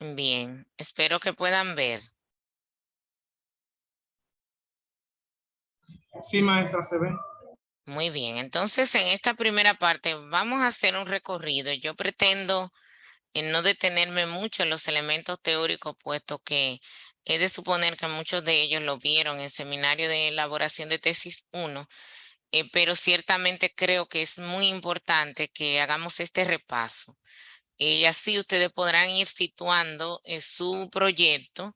Bien, espero que puedan ver. Sí, maestra, se ve. Muy bien, entonces en esta primera parte vamos a hacer un recorrido. Yo pretendo no detenerme mucho en los elementos teóricos, puesto que he de suponer que muchos de ellos lo vieron en seminario de elaboración de tesis 1, pero ciertamente creo que es muy importante que hagamos este repaso. Y así ustedes podrán ir situando su proyecto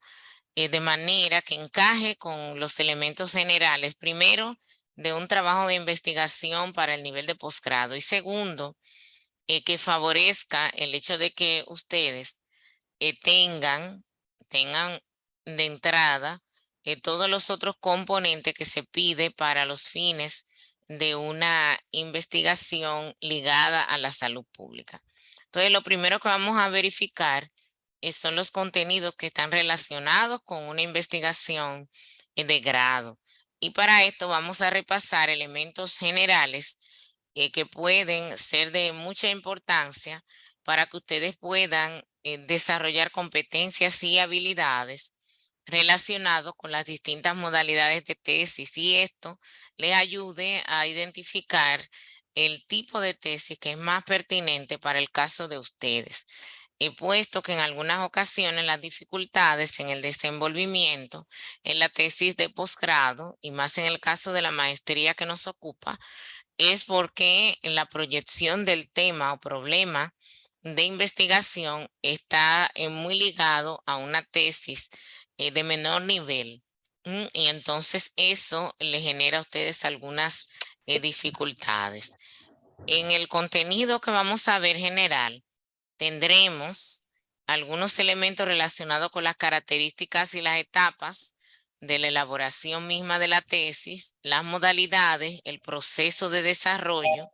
de manera que encaje con los elementos generales, primero, de un trabajo de investigación para el nivel de posgrado y segundo, que favorezca el hecho de que ustedes tengan de entrada todos los otros componentes que se pide para los fines de una investigación ligada a la salud pública. Entonces, lo primero que vamos a verificar son los contenidos que están relacionados con una investigación de grado. Y para esto vamos a repasar elementos generales que pueden ser de mucha importancia para que ustedes puedan desarrollar competencias y habilidades relacionados con las distintas modalidades de tesis y esto les ayude a identificar el tipo de tesis que es más pertinente para el caso de ustedes. He puesto que en algunas ocasiones las dificultades en el desenvolvimiento en la tesis de posgrado y más en el caso de la maestría que nos ocupa es porque la proyección del tema o problema de investigación está muy ligado a una tesis de menor nivel. Y entonces eso le genera a ustedes algunas dificultades. En el contenido que vamos a ver general, tendremos algunos elementos relacionados con las características y las etapas de la elaboración misma de la tesis, las modalidades, el proceso de desarrollo,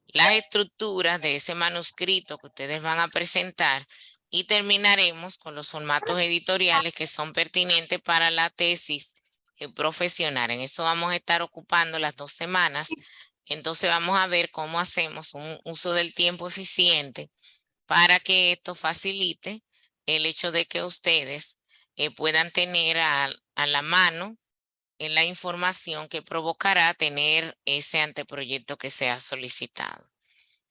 las estructuras de ese manuscrito que ustedes van a presentar y terminaremos con los formatos editoriales que son pertinentes para la tesis profesional. En eso vamos a estar ocupando las 2 semanas. Entonces vamos a ver cómo hacemos un uso del tiempo eficiente para que esto facilite el hecho de que ustedes puedan tener a la mano la información que provocará tener ese anteproyecto que sea solicitado.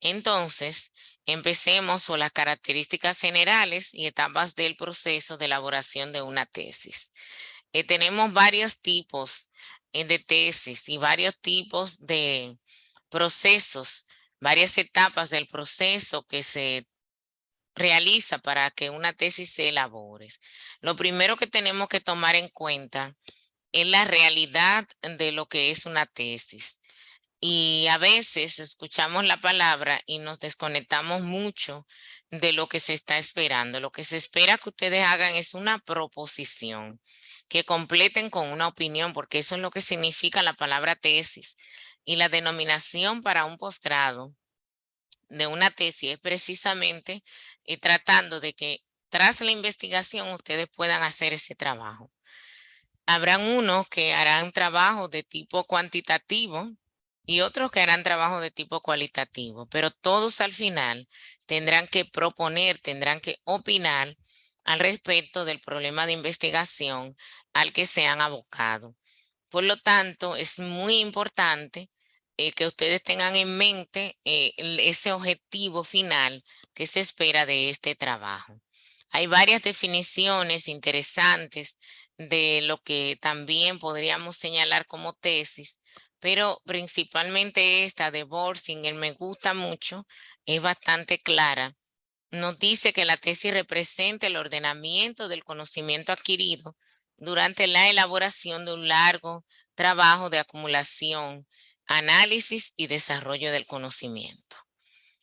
Entonces, empecemos por las características generales y etapas del proceso de elaboración de una tesis. Tenemos varios tipos de tesis y varios tipos de procesos, varias etapas del proceso que se realiza para que una tesis se elabore. Lo primero que tenemos que tomar en cuenta es la realidad de lo que es una tesis. Y a veces escuchamos la palabra y nos desconectamos mucho de lo que se está esperando. Lo que se espera que ustedes hagan es una proposición, que completen con una opinión, porque eso es lo que significa la palabra tesis. Y la denominación para un posgrado de una tesis es precisamente tratando de que tras la investigación ustedes puedan hacer ese trabajo. Habrán unos que harán trabajo de tipo cuantitativo y otros que harán trabajo de tipo cualitativo, pero todos al final tendrán que proponer, tendrán que opinar al respecto del problema de investigación al que se han abocado. Por lo tanto, es muy importante que ustedes tengan en mente ese objetivo final que se espera de este trabajo. Hay varias definiciones interesantes de lo que también podríamos señalar como tesis, pero principalmente esta de Borsing, me gusta mucho, es bastante clara. Nos dice que la tesis representa el ordenamiento del conocimiento adquirido durante la elaboración de un largo trabajo de acumulación, análisis y desarrollo del conocimiento.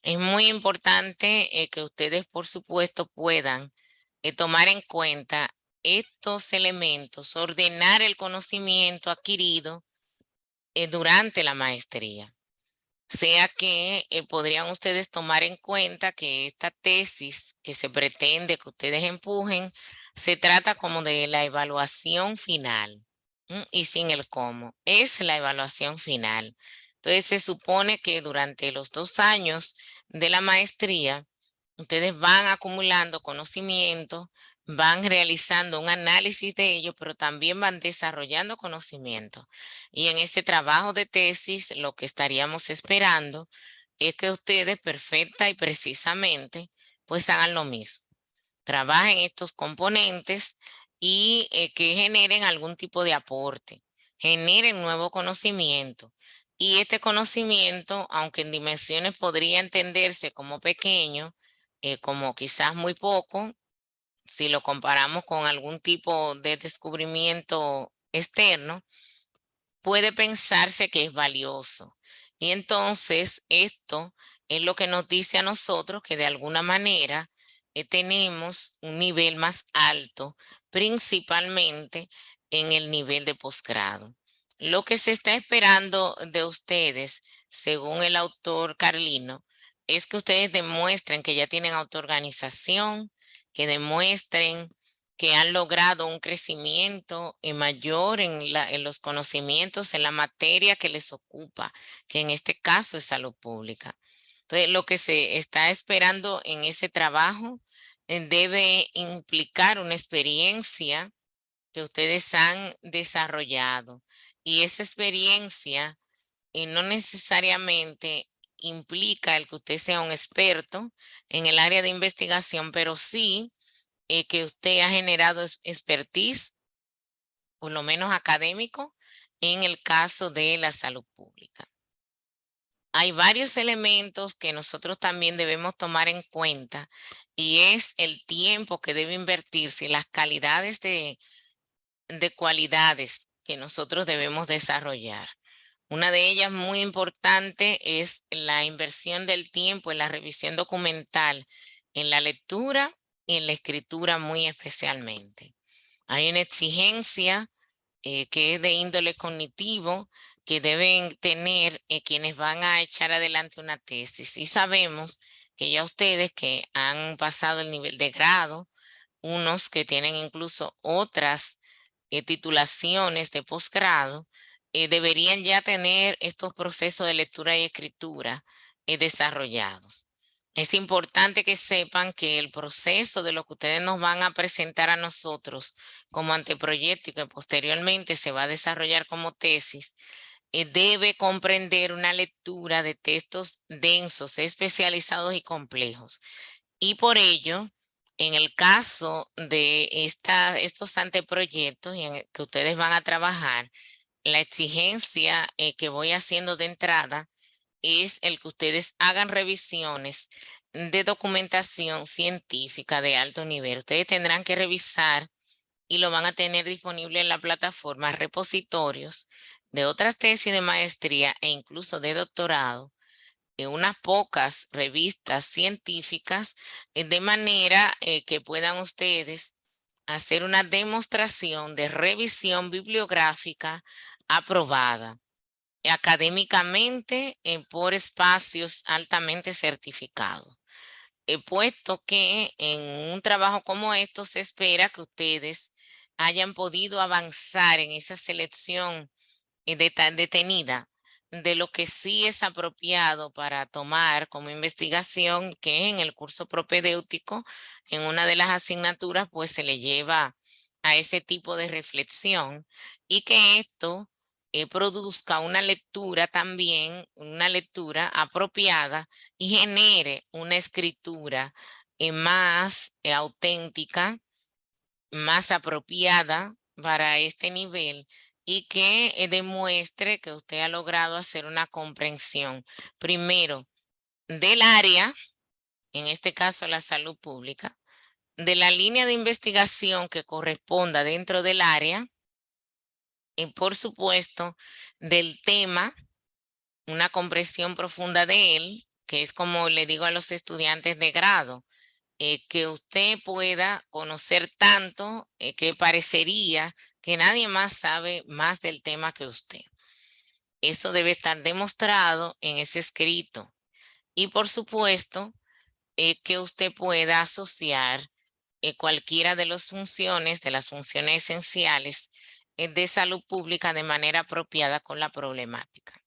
Es muy importante que ustedes, por supuesto, puedan tomar en cuenta estos elementos, ordenar el conocimiento adquirido durante la maestría. Sea que podrían ustedes tomar en cuenta que esta tesis que se pretende que ustedes empujen, se trata como de la evaluación final, y sin el cómo, es la evaluación final. Entonces se supone que durante los 2 años de la maestría, Ustedes van acumulando conocimiento, van realizando un análisis de ello, pero también van desarrollando conocimiento. Y en ese trabajo de tesis, lo que estaríamos esperando es que ustedes perfecta y precisamente pues hagan lo mismo. Trabajen estos componentes y que generen algún tipo de aporte, generen nuevo conocimiento. Y este conocimiento, aunque en dimensiones podría entenderse como pequeño, como quizás muy poco, si lo comparamos con algún tipo de descubrimiento externo, puede pensarse que es valioso. Y entonces esto es lo que nos dice a nosotros que de alguna manera tenemos un nivel más alto, principalmente en el nivel de posgrado. Lo que se está esperando de ustedes, según el autor Carlino, es que ustedes demuestren que ya tienen autoorganización, que demuestren que han logrado un crecimiento mayor en los conocimientos, en la materia que les ocupa, que en este caso es salud pública. Entonces, lo que se está esperando en ese trabajo debe implicar una experiencia que ustedes han desarrollado. Y esa experiencia no necesariamente implica el que usted sea un experto en el área de investigación, pero sí que usted ha generado expertise, por lo menos académico, en el caso de la salud pública. Hay varios elementos que nosotros también debemos tomar en cuenta y es el tiempo que debe invertirse y las calidades de cualidades que nosotros debemos desarrollar. Una de ellas muy importante es la inversión del tiempo en la revisión documental, en la lectura y en la escritura muy especialmente. Hay una exigencia que es de índole cognitivo que deben tener quienes van a echar adelante una tesis. Y sabemos que ya ustedes que han pasado el nivel de grado, unos que tienen incluso otras titulaciones de posgrado, deberían ya tener estos procesos de lectura y escritura desarrollados. Es importante que sepan que el proceso de lo que ustedes nos van a presentar a nosotros como anteproyecto y que posteriormente se va a desarrollar como tesis, debe comprender una lectura de textos densos, especializados y complejos. Y por ello, en el caso de estos anteproyectos en el que ustedes van a trabajar, la exigencia que voy haciendo de entrada es el que ustedes hagan revisiones de documentación científica de alto nivel. Ustedes tendrán que revisar y lo van a tener disponible en la plataforma repositorios de otras tesis de maestría e incluso de doctorado en unas pocas revistas científicas, de manera que puedan ustedes hacer una demostración de revisión bibliográfica aprobada académicamente por espacios altamente certificados. Puesto que en un trabajo como esto se espera que ustedes hayan podido avanzar en esa selección tan detenida de lo que sí es apropiado para tomar como investigación, que en el curso propedéutico, en una de las asignaturas, pues se le lleva a ese tipo de reflexión y que esto produzca una lectura también, una lectura apropiada y genere una escritura más auténtica, más apropiada para este nivel y que demuestre que usted ha logrado hacer una comprensión, primero, del área, en este caso la salud pública, de la línea de investigación que corresponda dentro del área y, por supuesto, del tema, una comprensión profunda de él, que es como le digo a los estudiantes de grado, que usted pueda conocer tanto que parecería que nadie más sabe más del tema que usted. Eso debe estar demostrado en ese escrito. Y por supuesto, que usted pueda asociar cualquiera de las funciones esenciales de salud pública de manera apropiada con la problemática.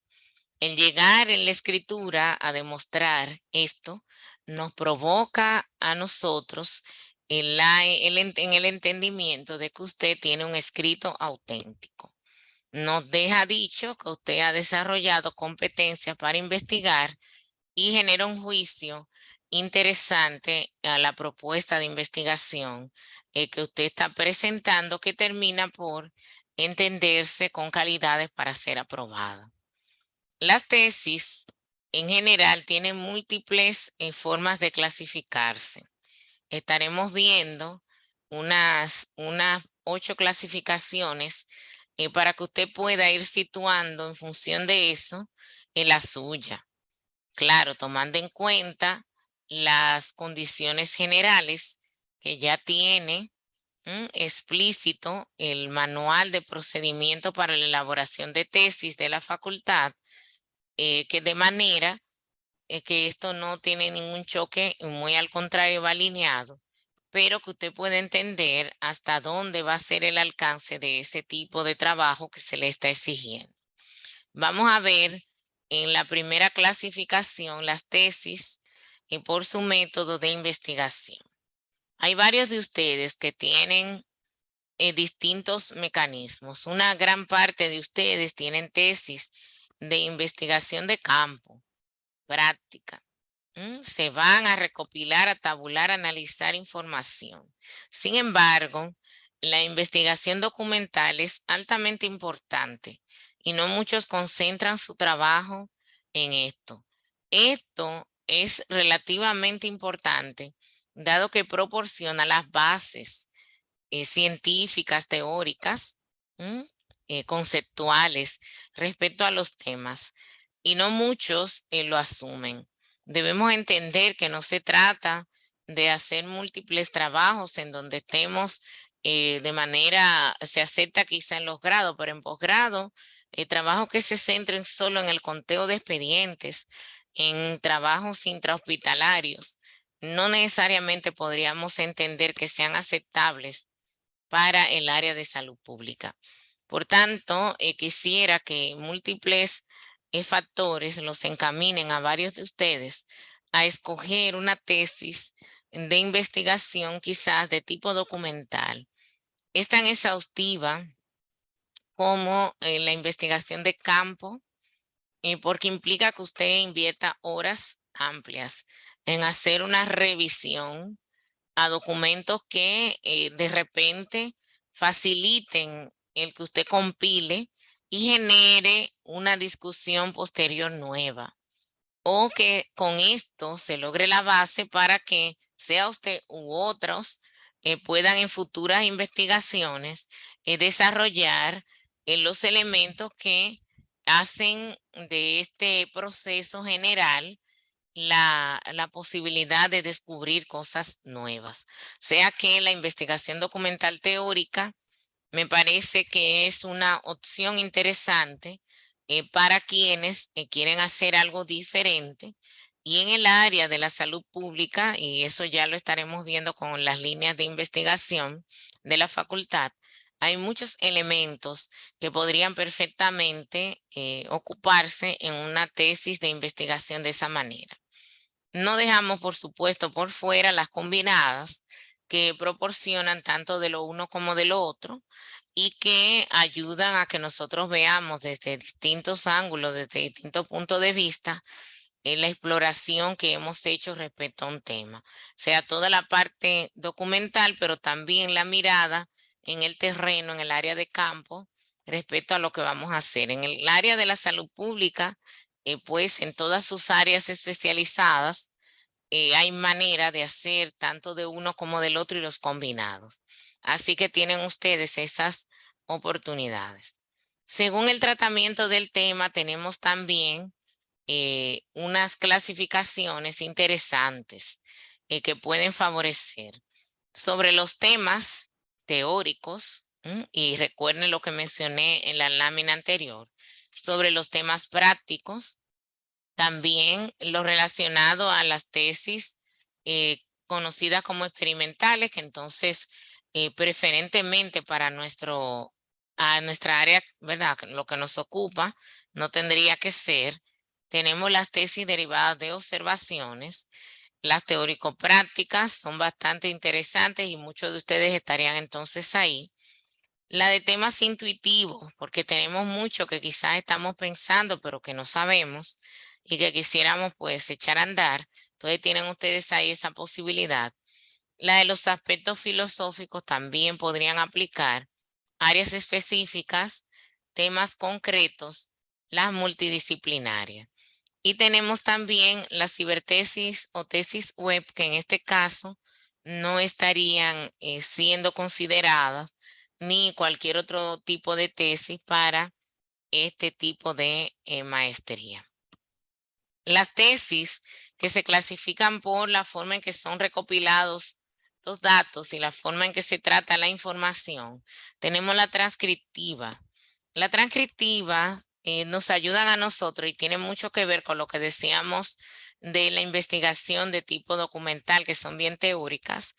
El llegar en la escritura a demostrar esto nos provoca a nosotros en el entendimiento de que usted tiene un escrito auténtico. Nos deja dicho que usted ha desarrollado competencias para investigar y genera un juicio interesante a la propuesta de investigación que usted está presentando, que termina por entenderse con calidades para ser aprobada. Las tesis en general tienen múltiples formas de clasificarse. Estaremos viendo unas 8 clasificaciones para que usted pueda ir situando en función de eso en la suya. Claro, tomando en cuenta las condiciones generales que ya tiene explícito el manual de procedimiento para la elaboración de tesis de la facultad, que de manera que esto no tiene ningún choque, muy al contrario, va alineado, pero que usted puede entender hasta dónde va a ser el alcance de ese tipo de trabajo que se le está exigiendo. Vamos a ver en la primera clasificación las tesis por su método de investigación. Hay varios de ustedes que tienen distintos mecanismos. Una gran parte de ustedes tienen tesis de investigación de campo, práctica. Se van a recopilar, a tabular, a analizar información. Sin embargo, la investigación documental es altamente importante y no muchos concentran su trabajo en esto. Esto es relativamente importante, dado que proporciona las bases científicas, teóricas, conceptuales respecto a los temas, y no muchos lo asumen. Debemos entender que no se trata de hacer múltiples trabajos en donde estemos de manera, se acepta quizá en los grados, pero en posgrado, trabajos que se centren solo en el conteo de expedientes, en trabajos intrahospitalarios, no necesariamente podríamos entender que sean aceptables para el área de salud pública. Por tanto, quisiera que múltiples factores los encaminen a varios de ustedes a escoger una tesis de investigación quizás de tipo documental. Es tan exhaustiva como la investigación de campo, porque implica que usted invierta horas amplias en hacer una revisión a documentos que de repente faciliten el que usted compile y genere una discusión posterior nueva, o que con esto se logre la base para que sea usted u otros puedan en futuras investigaciones desarrollar los elementos que hacen de este proceso general la posibilidad de descubrir cosas nuevas. Sea que la investigación documental teórica me parece que es una opción interesante para quienes quieren hacer algo diferente. Y en el área de la salud pública, y eso ya lo estaremos viendo con las líneas de investigación de la facultad, hay muchos elementos que podrían perfectamente ocuparse en una tesis de investigación de esa manera. No dejamos, por supuesto, por fuera las combinadas que proporcionan tanto de lo uno como de lo otro y que ayudan a que nosotros veamos desde distintos ángulos, desde distintos puntos de vista, en la exploración que hemos hecho respecto a un tema. Sea toda la parte documental, pero también la mirada en el terreno, en el área de campo, respecto a lo que vamos a hacer. En el área de la salud pública, pues en todas sus áreas especializadas, hay manera de hacer tanto de uno como del otro y los combinados. Así que tienen ustedes esas oportunidades. Según el tratamiento del tema, tenemos también unas clasificaciones interesantes que pueden favorecer sobre los temas teóricos, y recuerden lo que mencioné en la lámina anterior, sobre los temas prácticos, también lo relacionado a las tesis conocidas como experimentales, que entonces preferentemente para nuestra área, ¿verdad? Lo que nos ocupa no tendría que ser. Tenemos las tesis derivadas de observaciones Las teórico-prácticas son bastante interesantes y muchos de ustedes estarían entonces ahí. La de temas intuitivos, porque tenemos mucho que quizás estamos pensando, pero que no sabemos y que quisiéramos pues echar a andar. Entonces tienen ustedes ahí esa posibilidad. La de los aspectos filosóficos también podrían aplicar áreas específicas, temas concretos, las multidisciplinarias. Y tenemos también la cibertesis o tesis web, que en este caso no estarían siendo consideradas ni cualquier otro tipo de tesis para este tipo de maestría. Las tesis que se clasifican por la forma en que son recopilados los datos y la forma en que se trata la información, tenemos la transcriptiva. La transcriptiva nos ayudan a nosotros y tiene mucho que ver con lo que decíamos de la investigación de tipo documental, que son bien teóricas,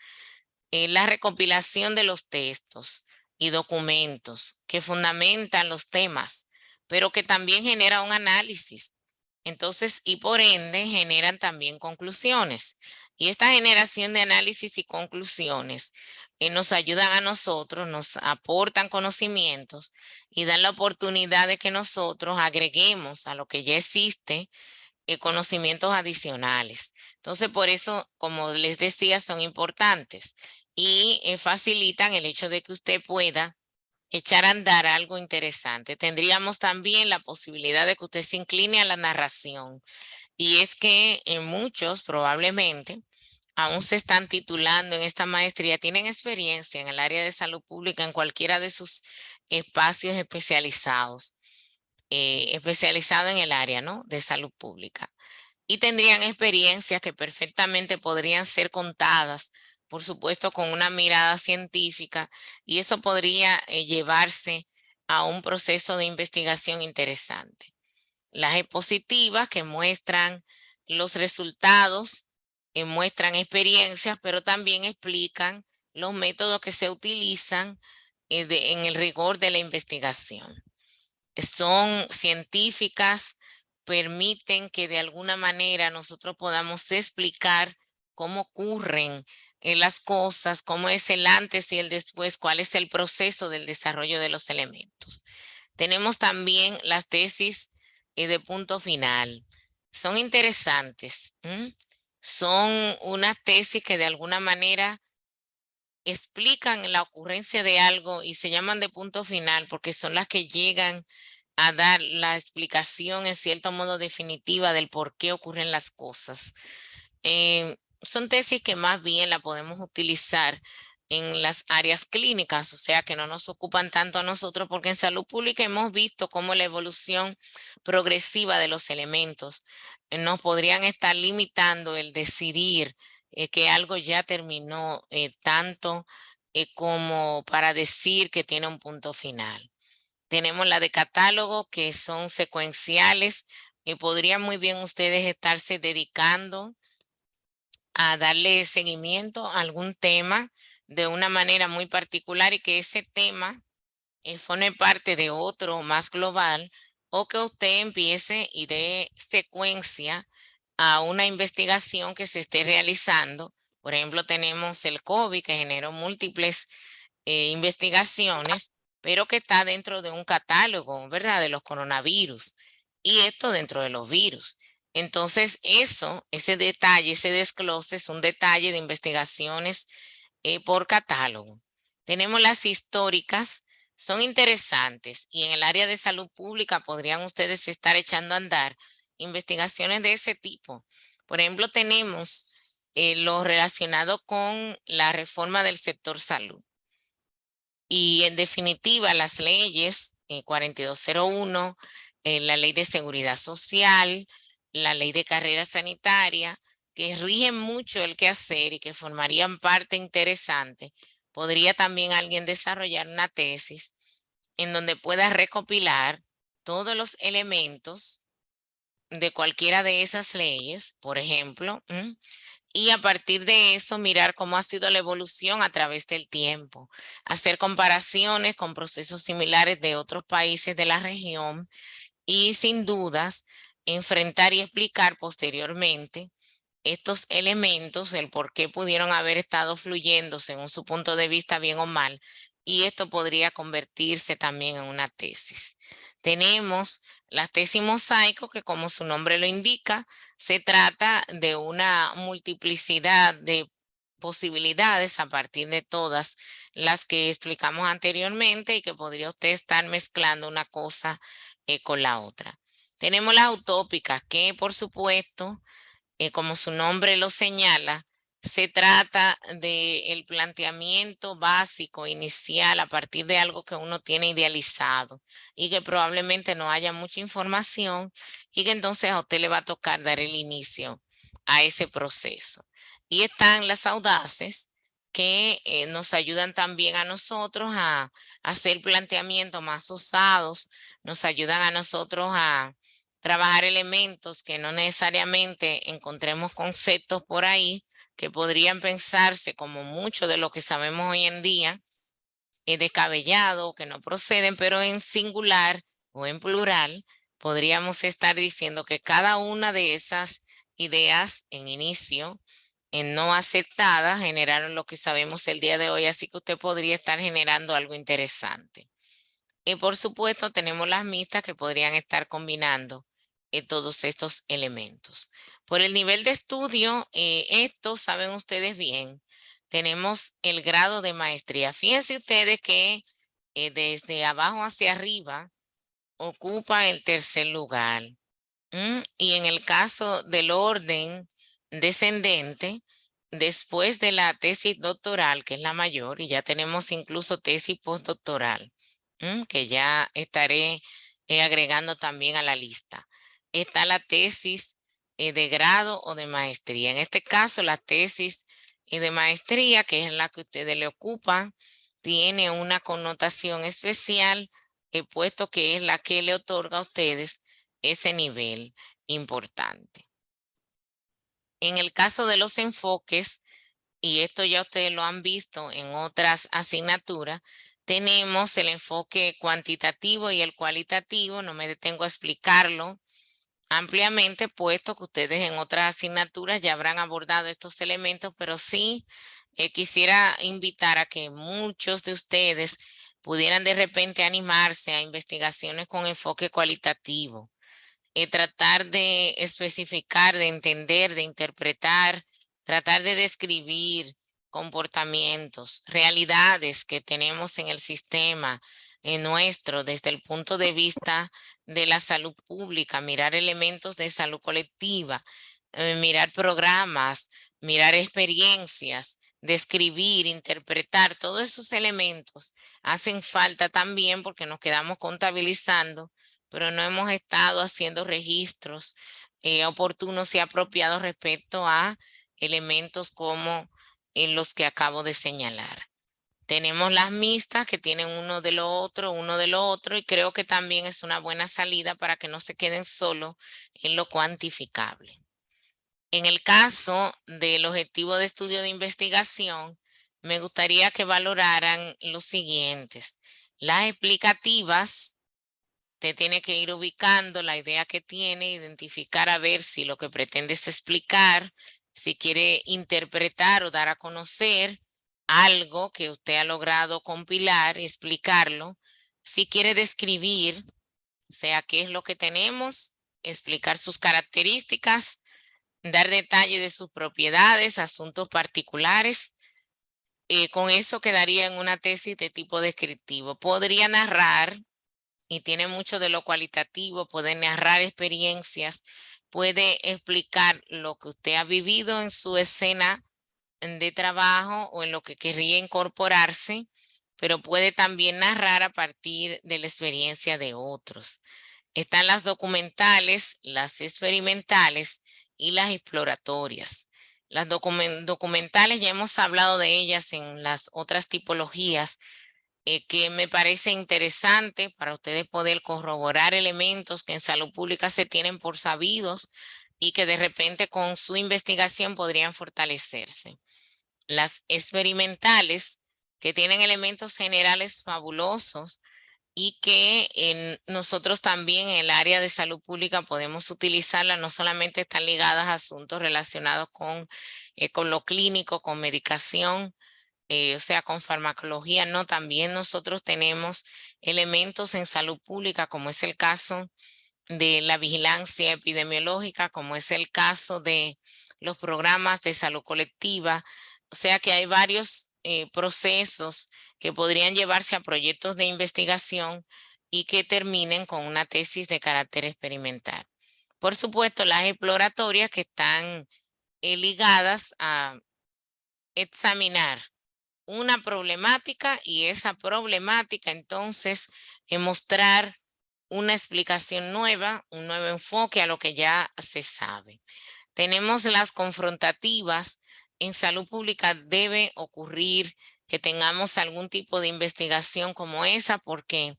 la recopilación de los textos y documentos que fundamentan los temas, pero que también genera un análisis. Entonces, y por ende, generan también conclusiones. Y esta generación de análisis y conclusiones nos ayudan a nosotros, nos aportan conocimientos y dan la oportunidad de que nosotros agreguemos a lo que ya existe conocimientos adicionales. Entonces, por eso, como les decía, son importantes y facilitan el hecho de que usted pueda echar a andar algo interesante. Tendríamos también la posibilidad de que usted se incline a la narración. Y es que muchos probablemente aún se están titulando en esta maestría, tienen experiencia en el área de salud pública en cualquiera de sus espacios especializados, especializado en el área, ¿no?, de salud pública. Y tendrían experiencias que perfectamente podrían ser contadas, por supuesto, con una mirada científica, y eso podría llevarse a un proceso de investigación interesante. Las expositivas que muestran los resultados, muestran experiencias, pero también explican los métodos que se utilizan en el rigor de la investigación. Son científicas, permiten que de alguna manera nosotros podamos explicar cómo ocurren las cosas, cómo es el antes y el después, cuál es el proceso del desarrollo de los elementos. Tenemos también las tesis de punto final. Son interesantes. Son unas tesis que de alguna manera explican la ocurrencia de algo y se llaman de punto final porque son las que llegan a dar la explicación en cierto modo definitiva del por qué ocurren las cosas. Son tesis que más bien la podemos utilizar en las áreas clínicas, o sea que no nos ocupan tanto a nosotros porque en salud pública hemos visto cómo la evolución progresiva de los elementos nos podrían estar limitando el decidir que algo ya terminó tanto como para decir que tiene un punto final. Tenemos la de catálogo, que son secuenciales, y podrían muy bien ustedes estarse dedicando a darle seguimiento a algún tema de una manera muy particular y que ese tema forme parte de otro más global, o que usted empiece y dé secuencia a una investigación que se esté realizando. Por ejemplo, tenemos el COVID, que generó múltiples investigaciones, pero que está dentro de un catálogo, ¿verdad?, de los coronavirus, y esto dentro de los virus. Entonces, ese detalle, ese desglose es un detalle de investigaciones por catálogo. Tenemos las históricas, son interesantes, y en el área de salud pública podrían ustedes estar echando a andar investigaciones de ese tipo. Por ejemplo, tenemos lo relacionado con la reforma del sector salud. Y en definitiva, las leyes 4201, la ley de seguridad social, la ley de carrera sanitaria, que rigen mucho el quehacer y que formarían parte interesante. Podría también alguien desarrollar una tesis en donde pueda recopilar todos los elementos de cualquiera de esas leyes, por ejemplo, y a partir de eso mirar cómo ha sido la evolución a través del tiempo, hacer comparaciones con procesos similares de otros países de la región y sin dudas enfrentar y explicar posteriormente estos elementos, el por qué pudieron haber estado fluyendo según su punto de vista, bien o mal, y esto podría convertirse también en una tesis. Tenemos la tesis mosaico, que como su nombre lo indica, se trata de una multiplicidad de posibilidades a partir de todas las que explicamos anteriormente y que podría usted estar mezclando una cosa con la otra. Tenemos las utópicas, que por supuesto, como su nombre lo señala, se trata del planteamiento básico, inicial, a partir de algo que uno tiene idealizado y que probablemente no haya mucha información y que entonces a usted le va a tocar dar el inicio a ese proceso. Y están las audaces que nos ayudan también a nosotros a hacer planteamientos más usados, nos ayudan a nosotros a trabajar elementos que no necesariamente encontremos conceptos por ahí que podrían pensarse como mucho de lo que sabemos hoy en día, descabellado, que no proceden, pero en singular o en plural, podríamos estar diciendo que cada una de esas ideas en inicio, en no aceptadas, generaron lo que sabemos el día de hoy, así que usted podría estar generando algo interesante. Y por supuesto, tenemos las mixtas que podrían estar combinando todos estos elementos. Por el nivel de estudio, estos saben ustedes bien, tenemos el grado de maestría. Fíjense ustedes que desde abajo hacia arriba ocupa el tercer lugar. Y en el caso del orden descendente, después de la tesis doctoral, que es la mayor, y ya tenemos incluso tesis postdoctoral, que ya estaré agregando también a la lista. Está la tesis de grado o de maestría. En este caso, la tesis de maestría, que es la que ustedes le ocupan, tiene una connotación especial, puesto que es la que le otorga a ustedes ese nivel importante. En el caso de los enfoques, y esto ya ustedes lo han visto en otras asignaturas, tenemos el enfoque cuantitativo y el cualitativo. No me detengo a explicarlo ampliamente, puesto que ustedes en otras asignaturas ya habrán abordado estos elementos, pero sí quisiera invitar a que muchos de ustedes pudieran de repente animarse a investigaciones con enfoque cualitativo, tratar de especificar, de entender, de interpretar, tratar de describir comportamientos, realidades que tenemos en el sistema nuestro desde el punto de vista de la salud pública, mirar elementos de salud colectiva, mirar programas, mirar experiencias, describir, interpretar, todos esos elementos hacen falta también porque nos quedamos contabilizando, pero no hemos estado haciendo registros oportunos y apropiados respecto a elementos como los que acabo de señalar. Tenemos las mixtas que tienen uno de lo otro, y creo que también es una buena salida para que no se queden solo en lo cuantificable. En el caso del objetivo de estudio de investigación, me gustaría que valoraran los siguientes. Las explicativas, te tiene que ir ubicando la idea que tiene, identificar a ver si lo que pretende es explicar, si quiere interpretar o dar a conocer algo que usted ha logrado compilar y explicarlo, si quiere describir, o sea, qué es lo que tenemos, explicar sus características, dar detalle de sus propiedades, asuntos particulares. Con eso quedaría en una tesis de tipo descriptivo. Podría narrar, y tiene mucho de lo cualitativo, puede narrar experiencias, puede explicar lo que usted ha vivido en su escena de trabajo o en lo que querría incorporarse, pero puede también narrar a partir de la experiencia de otros. Están las documentales, las experimentales y las exploratorias. Las documentales ya hemos hablado de ellas en las otras tipologías, que me parece interesante para ustedes poder corroborar elementos que en salud pública se tienen por sabidos y que de repente con su investigación podrían fortalecerse. Las experimentales, que tienen elementos generales fabulosos, y que nosotros también en el área de salud pública podemos utilizarla, no solamente están ligadas a asuntos relacionados con lo clínico, con medicación, o sea, con farmacología, no, también nosotros tenemos elementos en salud pública, como es el caso de la vigilancia epidemiológica, como es el caso de los programas de salud colectiva. O sea que hay varios procesos que podrían llevarse a proyectos de investigación y que terminen con una tesis de carácter experimental. Por supuesto, las exploratorias que están ligadas a examinar una problemática y esa problemática entonces mostrar una explicación nueva, un nuevo enfoque a lo que ya se sabe. Tenemos las confrontativas. En salud pública debe ocurrir que tengamos algún tipo de investigación como esa porque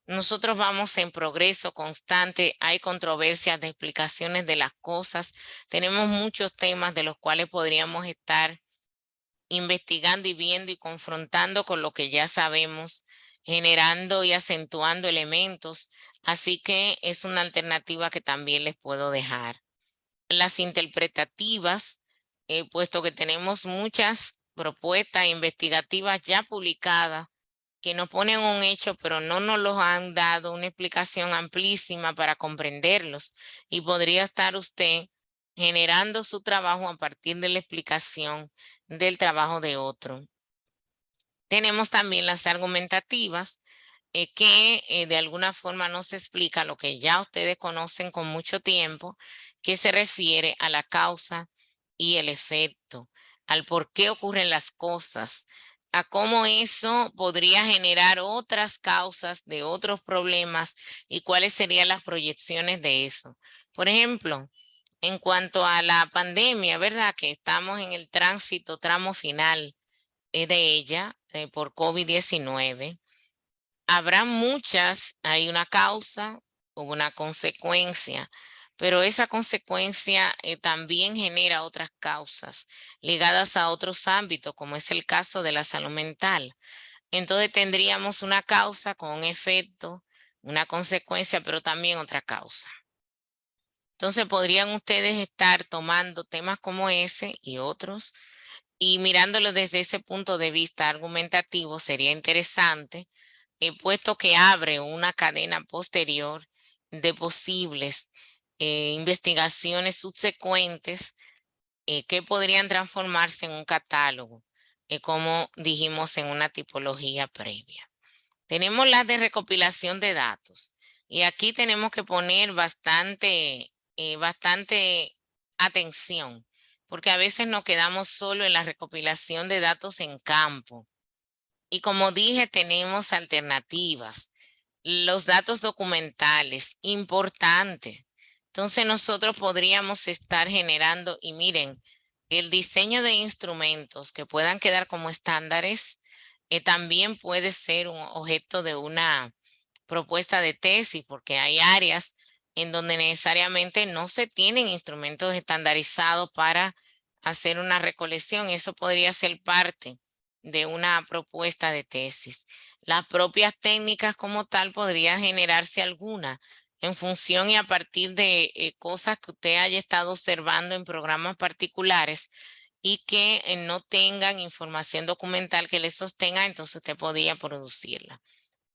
nosotros vamos en progreso constante, hay controversias de explicaciones de las cosas, tenemos muchos temas de los cuales podríamos estar investigando y viendo y confrontando con lo que ya sabemos, generando y acentuando elementos. Así que es una alternativa que también les puedo dejar. Las interpretativas, puesto que tenemos muchas propuestas investigativas ya publicadas que nos ponen un hecho, pero no nos los han dado una explicación amplísima para comprenderlos. Y podría estar usted generando su trabajo a partir de la explicación del trabajo de otro. Tenemos también las argumentativas, que de alguna forma nos explica lo que ya ustedes conocen con mucho tiempo, que se refiere a la causa y el efecto, al por qué ocurren las cosas, a cómo eso podría generar otras causas de otros problemas y cuáles serían las proyecciones de eso. Por ejemplo, en cuanto a la pandemia, ¿verdad? Que estamos en el tránsito, tramo final de ella por COVID-19. Habrá muchas, hay una causa, hubo una consecuencia, pero esa consecuencia también genera otras causas ligadas a otros ámbitos, como es el caso de la salud mental. Entonces tendríamos una causa con un efecto, una consecuencia, pero también otra causa. Entonces podrían ustedes estar tomando temas como ese y otros y mirándolo desde ese punto de vista argumentativo sería interesante, puesto que abre una cadena posterior de posibles investigaciones subsecuentes que podrían transformarse en un catálogo, como dijimos en una tipología previa. Tenemos las de recopilación de datos y aquí tenemos que poner bastante atención, porque a veces nos quedamos solo en la recopilación de datos en campo. Y como dije, tenemos alternativas. Los datos documentales, importantes. Entonces nosotros podríamos estar generando, y miren, el diseño de instrumentos que puedan quedar como estándares también puede ser un objeto de una propuesta de tesis, porque hay áreas en donde necesariamente no se tienen instrumentos estandarizados para hacer una recolección. Eso podría ser parte de una propuesta de tesis. Las propias técnicas como tal podría generarse alguna en función y a partir de cosas que usted haya estado observando en programas particulares y que no tengan información documental que le sostenga, entonces usted podría producirla.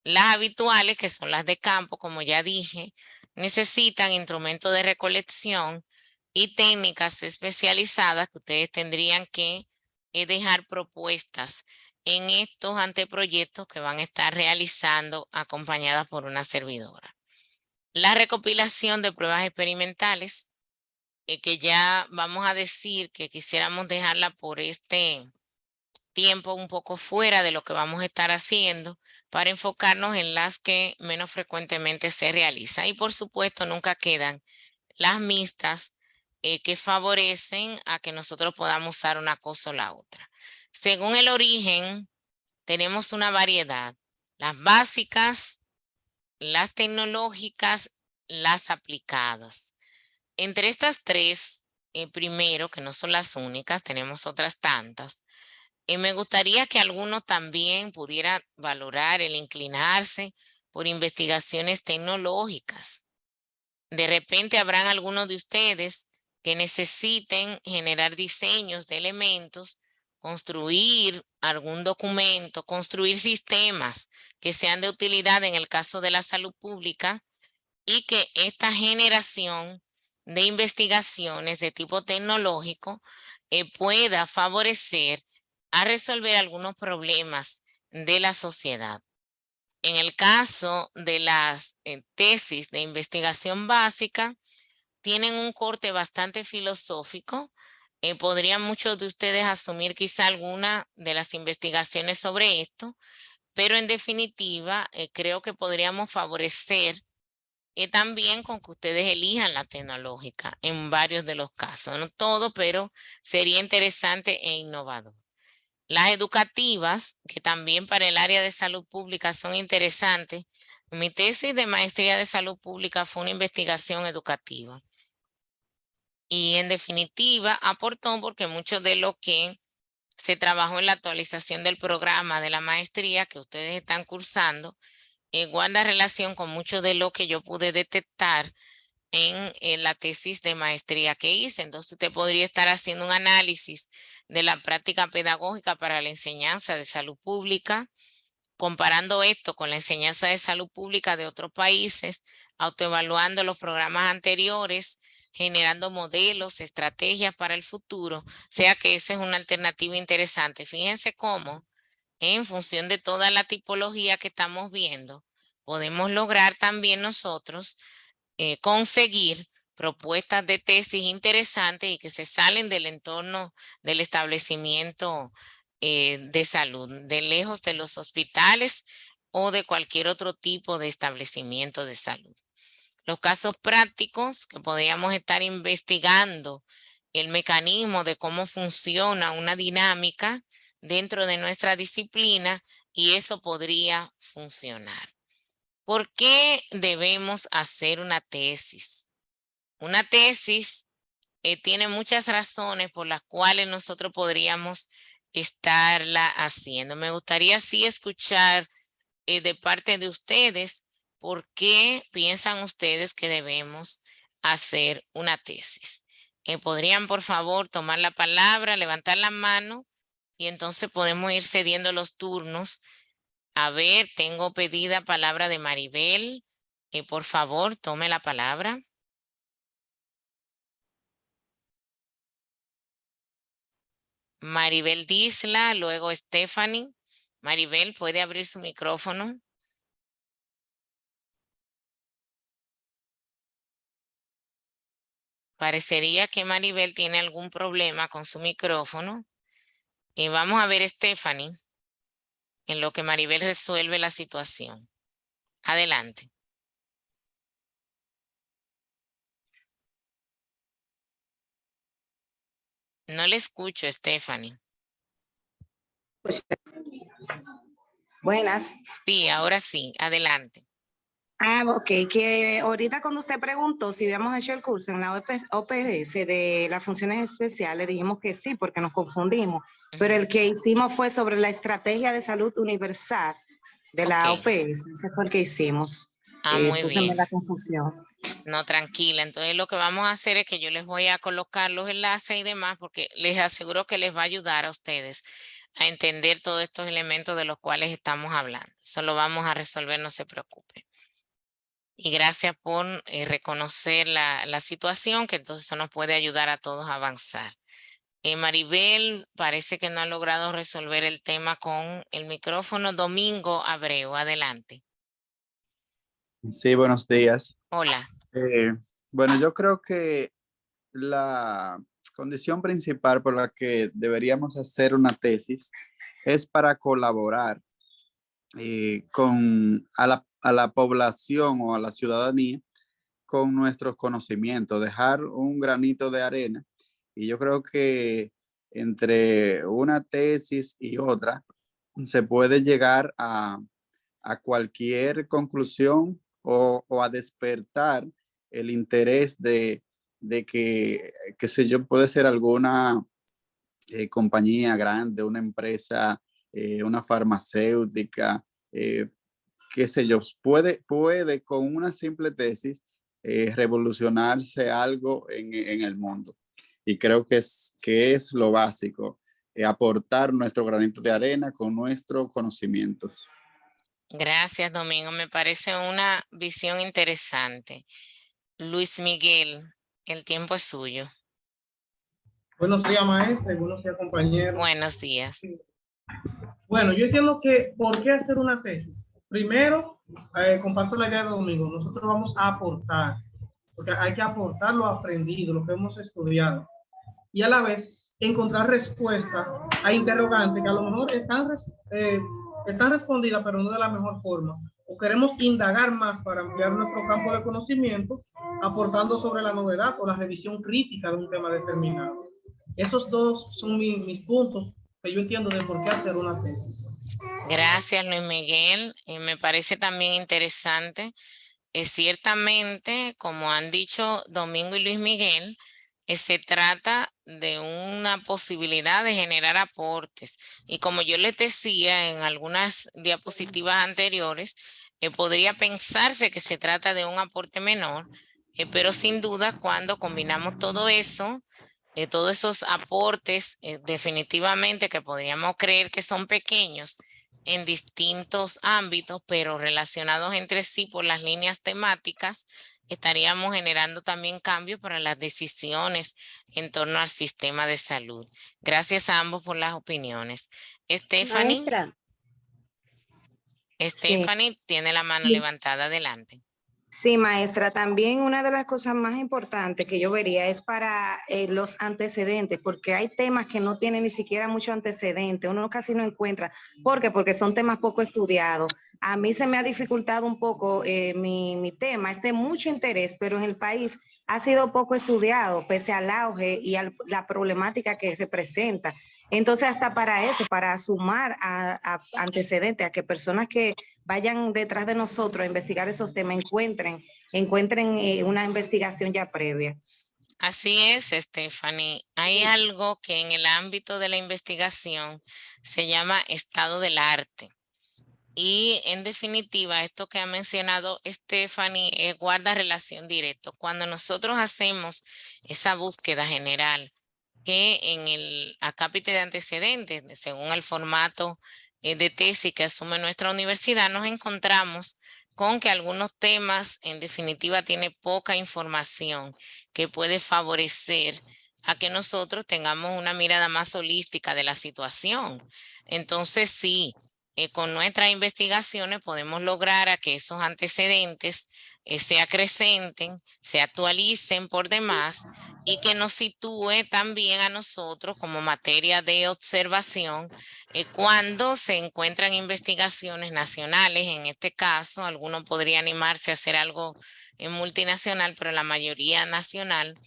Las habituales, que son las de campo, como ya dije, necesitan instrumentos de recolección y técnicas especializadas que ustedes tendrían que dejar propuestas en estos anteproyectos que van a estar realizando acompañadas por una servidora. La recopilación de pruebas experimentales, que ya vamos a decir que quisiéramos dejarla por este tiempo un poco fuera de lo que vamos a estar haciendo para enfocarnos en las que menos frecuentemente se realizan. Y por supuesto, nunca quedan las mixtas que favorecen a que nosotros podamos usar una cosa o la otra. Según el origen, tenemos una variedad. Las básicas, las tecnológicas, las aplicadas. Entre estas tres, primero, que no son las únicas, tenemos otras tantas. Me gustaría que alguno también pudiera valorar el inclinarse por investigaciones tecnológicas. De repente habrán algunos de ustedes que necesiten generar diseños de elementos, construir algún documento, construir sistemas que sean de utilidad en el caso de la salud pública, y que esta generación de investigaciones de tipo tecnológico pueda favorecer a resolver algunos problemas de la sociedad. En el caso de las tesis de investigación básica, tienen un corte bastante filosófico. Podrían muchos de ustedes asumir quizá alguna de las investigaciones sobre esto, pero en definitiva creo que podríamos favorecer también con que ustedes elijan la tecnológica en varios de los casos, no todo, pero sería interesante e innovador. Las educativas, que también para el área de salud pública son interesantes. Mi tesis de maestría de salud pública fue una investigación educativa. Y en definitiva aportó porque mucho de lo que se trabajó en la actualización del programa de la maestría que ustedes están cursando guarda relación con mucho de lo que yo pude detectar en la tesis de maestría que hice. Entonces usted podría estar haciendo un análisis de la práctica pedagógica para la enseñanza de salud pública, comparando esto con la enseñanza de salud pública de otros países, autoevaluando los programas anteriores, generando modelos, estrategias para el futuro, o sea que esa es una alternativa interesante. Fíjense cómo, en función de toda la tipología que estamos viendo, podemos lograr también nosotros conseguir propuestas de tesis interesantes y que se salen del entorno del establecimiento de salud, de lejos de los hospitales o de cualquier otro tipo de establecimiento de salud. Los casos prácticos que podríamos estar investigando el mecanismo de cómo funciona una dinámica dentro de nuestra disciplina y eso podría funcionar. ¿Por qué debemos hacer una tesis? Una tesis tiene muchas razones por las cuales nosotros podríamos estarla haciendo. Me gustaría sí escuchar de parte de ustedes por qué piensan ustedes que debemos hacer una tesis. ¿Podrían por favor tomar la palabra, levantar la mano y entonces podemos ir cediendo los turnos? A ver, tengo pedida palabra de Maribel. Por favor, tome la palabra. Maribel Disla, luego Stephanie. Maribel, ¿puede abrir su micrófono? Parecería que Maribel tiene algún problema con su micrófono. Y vamos a ver Stephanie en lo que Maribel resuelve la situación. Adelante. No le escucho, Stephanie. Buenas. Sí, ahora sí, adelante. Ok, que ahorita cuando usted preguntó si habíamos hecho el curso en la OPS de las funciones esenciales, dijimos que sí, porque nos confundimos, pero el que hicimos fue sobre la estrategia de salud universal de la OPS, ese fue el que hicimos. Muy Excúsenme bien. la confusión. No, tranquila. Entonces lo que vamos a hacer es que yo les voy a colocar los enlaces y demás porque les aseguro que les va a ayudar a ustedes a entender todos estos elementos de los cuales estamos hablando. Eso lo vamos a resolver, no se preocupe. Y gracias por reconocer la situación, que entonces eso nos puede ayudar a todos a avanzar. Maribel parece que no ha logrado resolver el tema con el micrófono. Domingo Abreu, adelante. Sí, buenos días. Hola. Bueno, yo creo que la condición principal por la que deberíamos hacer una tesis es para colaborar a la población o a la ciudadanía con nuestros conocimientos, dejar un granito de arena. Y yo creo que entre una tesis y otra se puede llegar a cualquier conclusión o a despertar el interés de que, qué sé yo, puede ser alguna compañía grande, una empresa, una farmacéutica, qué sé yo, puede con una simple tesis revolucionarse algo en el mundo. Y creo que es lo básico, aportar nuestro granito de arena con nuestro conocimiento. Gracias, Domingo. Me parece una visión interesante. Luis Miguel, el tiempo es suyo. Buenos días, maestra, y buenos días, compañeros. Buenos días. Bueno, yo entiendo que ¿por qué hacer una tesis? Primero, comparto la idea de Domingo, nosotros vamos a aportar, porque hay que aportar lo aprendido, lo que hemos estudiado, y a la vez encontrar respuestas a interrogantes que a lo mejor están respondidas, pero no de la mejor forma, o queremos indagar más para ampliar nuestro campo de conocimiento, aportando sobre la novedad o la revisión crítica de un tema determinado. Esos dos son mis puntos que yo entiendo de por qué hacer una tesis. Gracias, Luis Miguel. Me parece también interesante. Ciertamente, como han dicho Domingo y Luis Miguel, se trata de una posibilidad de generar aportes. Y como yo les decía en algunas diapositivas anteriores, podría pensarse que se trata de un aporte menor, pero sin duda cuando combinamos todo eso, todos esos aportes, definitivamente que podríamos creer que son pequeños en distintos ámbitos, pero relacionados entre sí por las líneas temáticas, estaríamos generando también cambios para las decisiones en torno al sistema de salud. Gracias a ambos por las opiniones. Stephanie. Maestra. Stephanie tiene la mano levantada. Adelante. Sí, maestra, también una de las cosas más importantes que yo vería es para los antecedentes, porque hay temas que no tienen ni siquiera mucho antecedente, uno casi no encuentra. ¿Por qué? Porque son temas poco estudiados. A mí se me ha dificultado un poco mi tema, es de mucho interés, pero en el país ha sido poco estudiado, pese al auge y a la problemática que representa. Entonces, hasta para eso, para sumar a antecedentes, a que personas que vayan detrás de nosotros a investigar esos temas, encuentren una investigación ya previa. Así es, Stephanie. Hay algo que en el ámbito de la investigación se llama estado del arte. Y en definitiva, esto que ha mencionado Stephanie guarda relación directa. Cuando nosotros hacemos esa búsqueda general, que en el acápite de antecedentes, según el formato de tesis que asume nuestra universidad, nos encontramos con que algunos temas en definitiva tienen poca información que puede favorecer a que nosotros tengamos una mirada más holística de la situación. Entonces sí, con nuestras investigaciones podemos lograr a que esos antecedentes se acrecenten, se actualicen por demás y que nos sitúe también a nosotros como materia de observación cuando se encuentran investigaciones nacionales. En este caso, alguno podría animarse a hacer algo multinacional, pero la mayoría nacional,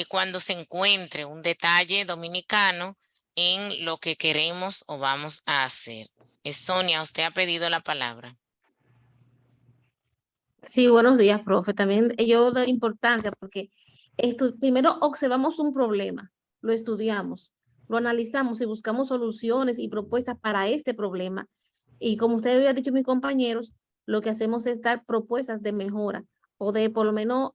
cuando se encuentre un detalle dominicano en lo que queremos o vamos a hacer. Sonia, usted ha pedido la palabra. Sí, buenos días, profe. También yo doy importancia porque primero observamos un problema, lo estudiamos, lo analizamos y buscamos soluciones y propuestas para este problema. Y como usted había dicho, mis compañeros, lo que hacemos es dar propuestas de mejora o de por lo menos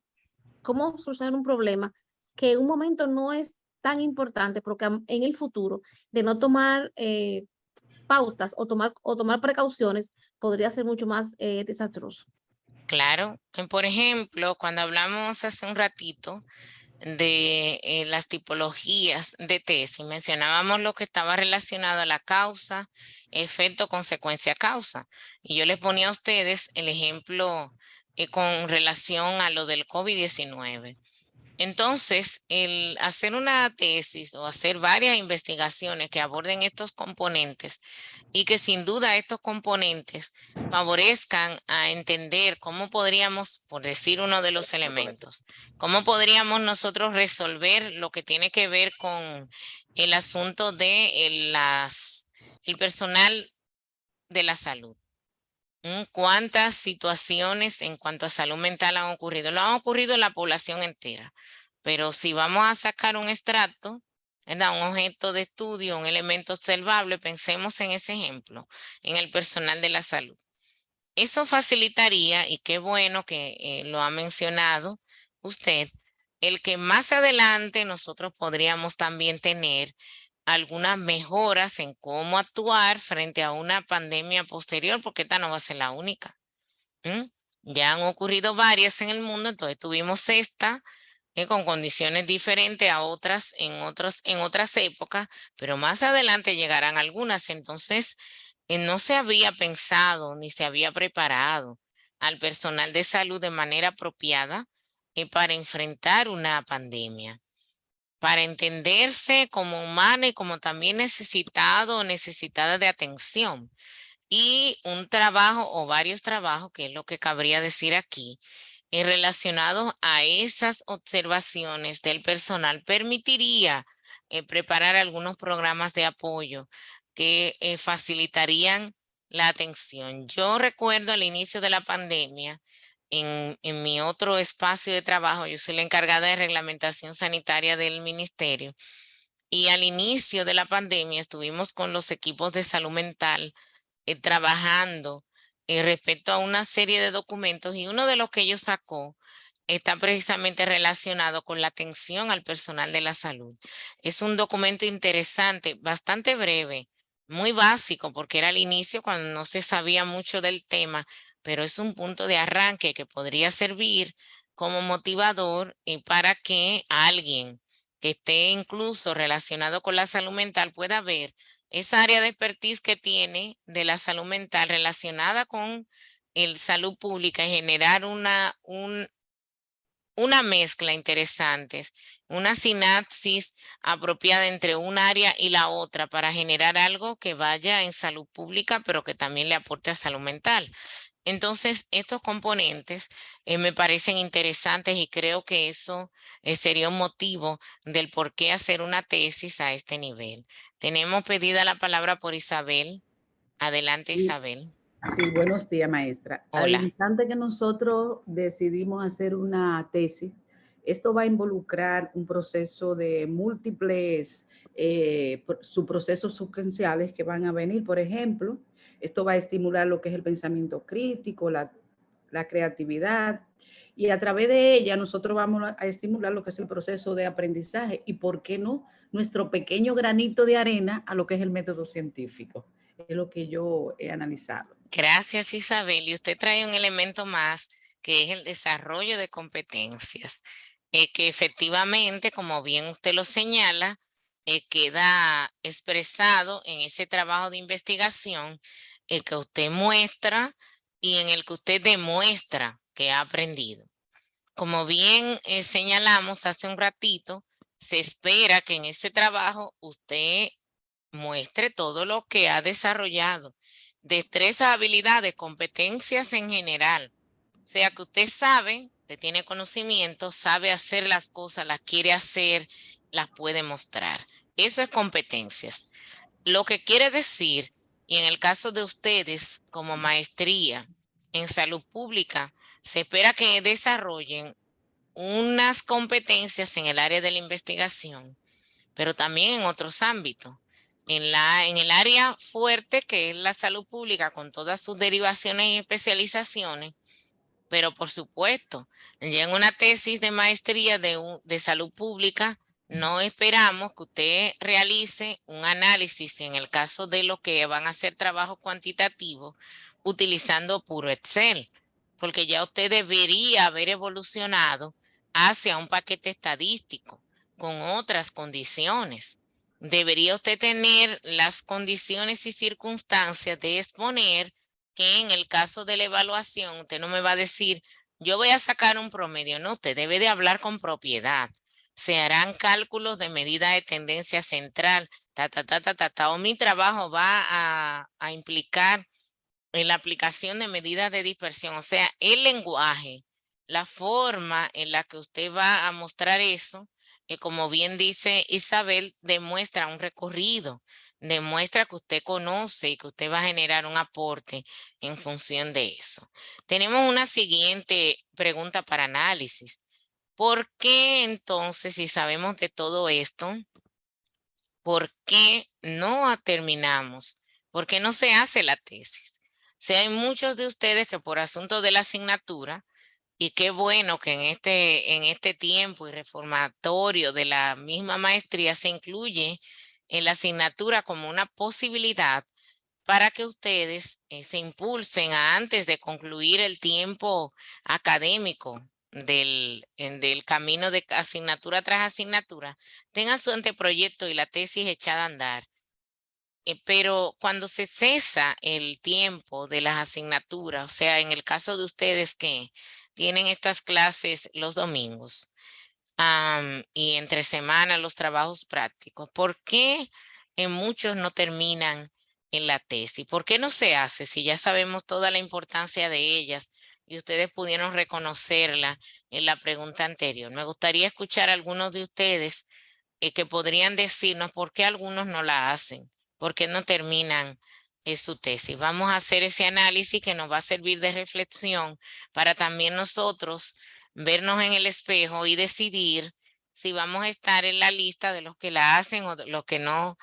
cómo solucionar un problema que en un momento no es tan importante, porque en el futuro de no tomar pautas o tomar precauciones podría ser mucho más desastroso. Claro, por ejemplo, cuando hablamos hace un ratito de las tipologías de tesis, mencionábamos lo que estaba relacionado a la causa, efecto, consecuencia, causa. Y yo les ponía a ustedes el ejemplo con relación a lo del COVID-19. Entonces, el hacer una tesis o hacer varias investigaciones que aborden estos componentes y que sin duda estos componentes favorezcan a entender cómo podríamos, por decir uno de los elementos, cómo podríamos nosotros resolver lo que tiene que ver con el asunto de el personal de la salud. ¿Cuántas situaciones en cuanto a salud mental han ocurrido? Lo han ocurrido en la población entera. Pero si vamos a sacar un extracto, ¿verdad? Un objeto de estudio, un elemento observable, pensemos en ese ejemplo, en el personal de la salud. Eso facilitaría, y qué bueno que lo ha mencionado usted, el que más adelante nosotros podríamos también tener algunas mejoras en cómo actuar frente a una pandemia posterior, porque esta no va a ser la única. Ya han ocurrido varias en el mundo, entonces tuvimos esta con condiciones diferentes a otras en otras épocas, pero más adelante llegarán algunas. Entonces, no se había pensado ni se había preparado al personal de salud de manera apropiada para enfrentar una pandemia, para entenderse como humana y como también necesitado o necesitada de atención. Y un trabajo o varios trabajos, que es lo que cabría decir aquí, relacionados a esas observaciones del personal, permitiría preparar algunos programas de apoyo que facilitarían la atención. Yo recuerdo al inicio de la pandemia, en mi otro espacio de trabajo, yo soy la encargada de reglamentación sanitaria del ministerio, y al inicio de la pandemia estuvimos con los equipos de salud mental trabajando respecto a una serie de documentos, y uno de los que ellos sacó está precisamente relacionado con la atención al personal de la salud. Es un documento interesante, bastante breve, muy básico, porque era al inicio cuando no se sabía mucho del tema, pero es un punto de arranque que podría servir como motivador para que alguien que esté incluso relacionado con la salud mental pueda ver esa área de expertise que tiene de la salud mental relacionada con el salud pública y generar una mezcla interesante, una sinapsis apropiada entre un área y la otra para generar algo que vaya en salud pública, pero que también le aporte a salud mental. Entonces, estos componentes me parecen interesantes, y creo que eso sería un motivo del por qué hacer una tesis a este nivel. Tenemos pedida la palabra por Isabel. Adelante, Isabel. Sí, buenos días, maestra. Al Hola. instante que nosotros decidimos hacer una tesis, esto va a involucrar un proceso de múltiples subprocesos sustanciales que van a venir. Por ejemplo, esto va a estimular lo que es el pensamiento crítico, la creatividad, y a través de ella nosotros vamos a estimular lo que es el proceso de aprendizaje y, ¿por qué no?, nuestro pequeño granito de arena a lo que es el método científico. Es lo que yo he analizado. Gracias, Isabel. Y usted trae un elemento más, que es el desarrollo de competencias, que efectivamente, como bien usted lo señala, queda expresado en ese trabajo de investigación que usted muestra y en el que usted demuestra que ha aprendido. Como bien señalamos hace un ratito, se espera que en ese trabajo usted muestre todo lo que ha desarrollado, destrezas, habilidades, competencias en general. O sea que usted sabe, usted tiene conocimiento, sabe hacer las cosas, las quiere hacer, las puede mostrar. Eso es competencias. Lo que quiere decir, y en el caso de ustedes como maestría en salud pública, se espera que desarrollen unas competencias en el área de la investigación, pero también en otros ámbitos. En el área fuerte, que es la salud pública con todas sus derivaciones y especializaciones, pero por supuesto, ya en una tesis de maestría de salud pública, no esperamos que usted realice un análisis en el caso de lo que van a ser trabajos cuantitativos utilizando puro Excel, porque ya usted debería haber evolucionado hacia un paquete estadístico con otras condiciones. Debería usted tener las condiciones y circunstancias de exponer que en el caso de la evaluación, usted no me va a decir, yo voy a sacar un promedio. No, usted debe de hablar con propiedad. Se harán cálculos de medida de tendencia central, o mi trabajo va a implicar en la aplicación de medidas de dispersión. O sea, el lenguaje, la forma en la que usted va a mostrar eso, que como bien dice Isabel, demuestra un recorrido, demuestra que usted conoce y que usted va a generar un aporte en función de eso. Tenemos una siguiente pregunta para análisis. ¿Por qué entonces, si sabemos de todo esto, por qué no terminamos? ¿Por qué no se hace la tesis? sea, hay muchos de ustedes que por asunto de la asignatura, y qué bueno que en este tiempo y reformatorio de la misma maestría se incluye en la asignatura como una posibilidad para que ustedes se impulsen a antes de concluir el tiempo académico del camino de asignatura tras asignatura, tengan su anteproyecto y la tesis echada a andar. Pero cuando se cesa el tiempo de las asignaturas, o sea, en el caso de ustedes que tienen estas clases los domingos y entre semana los trabajos prácticos, ¿por qué en muchos no terminan en la tesis? ¿Por qué no se hace si ya sabemos toda la importancia de ellas y ustedes pudieron reconocerla en la pregunta anterior? Me gustaría escuchar a algunos de ustedes que podrían decirnos por qué algunos no la hacen, por qué no terminan su tesis. Vamos a hacer ese análisis que nos va a servir de reflexión para también nosotros vernos en el espejo y decidir si vamos a estar en la lista de los que la hacen o de los que no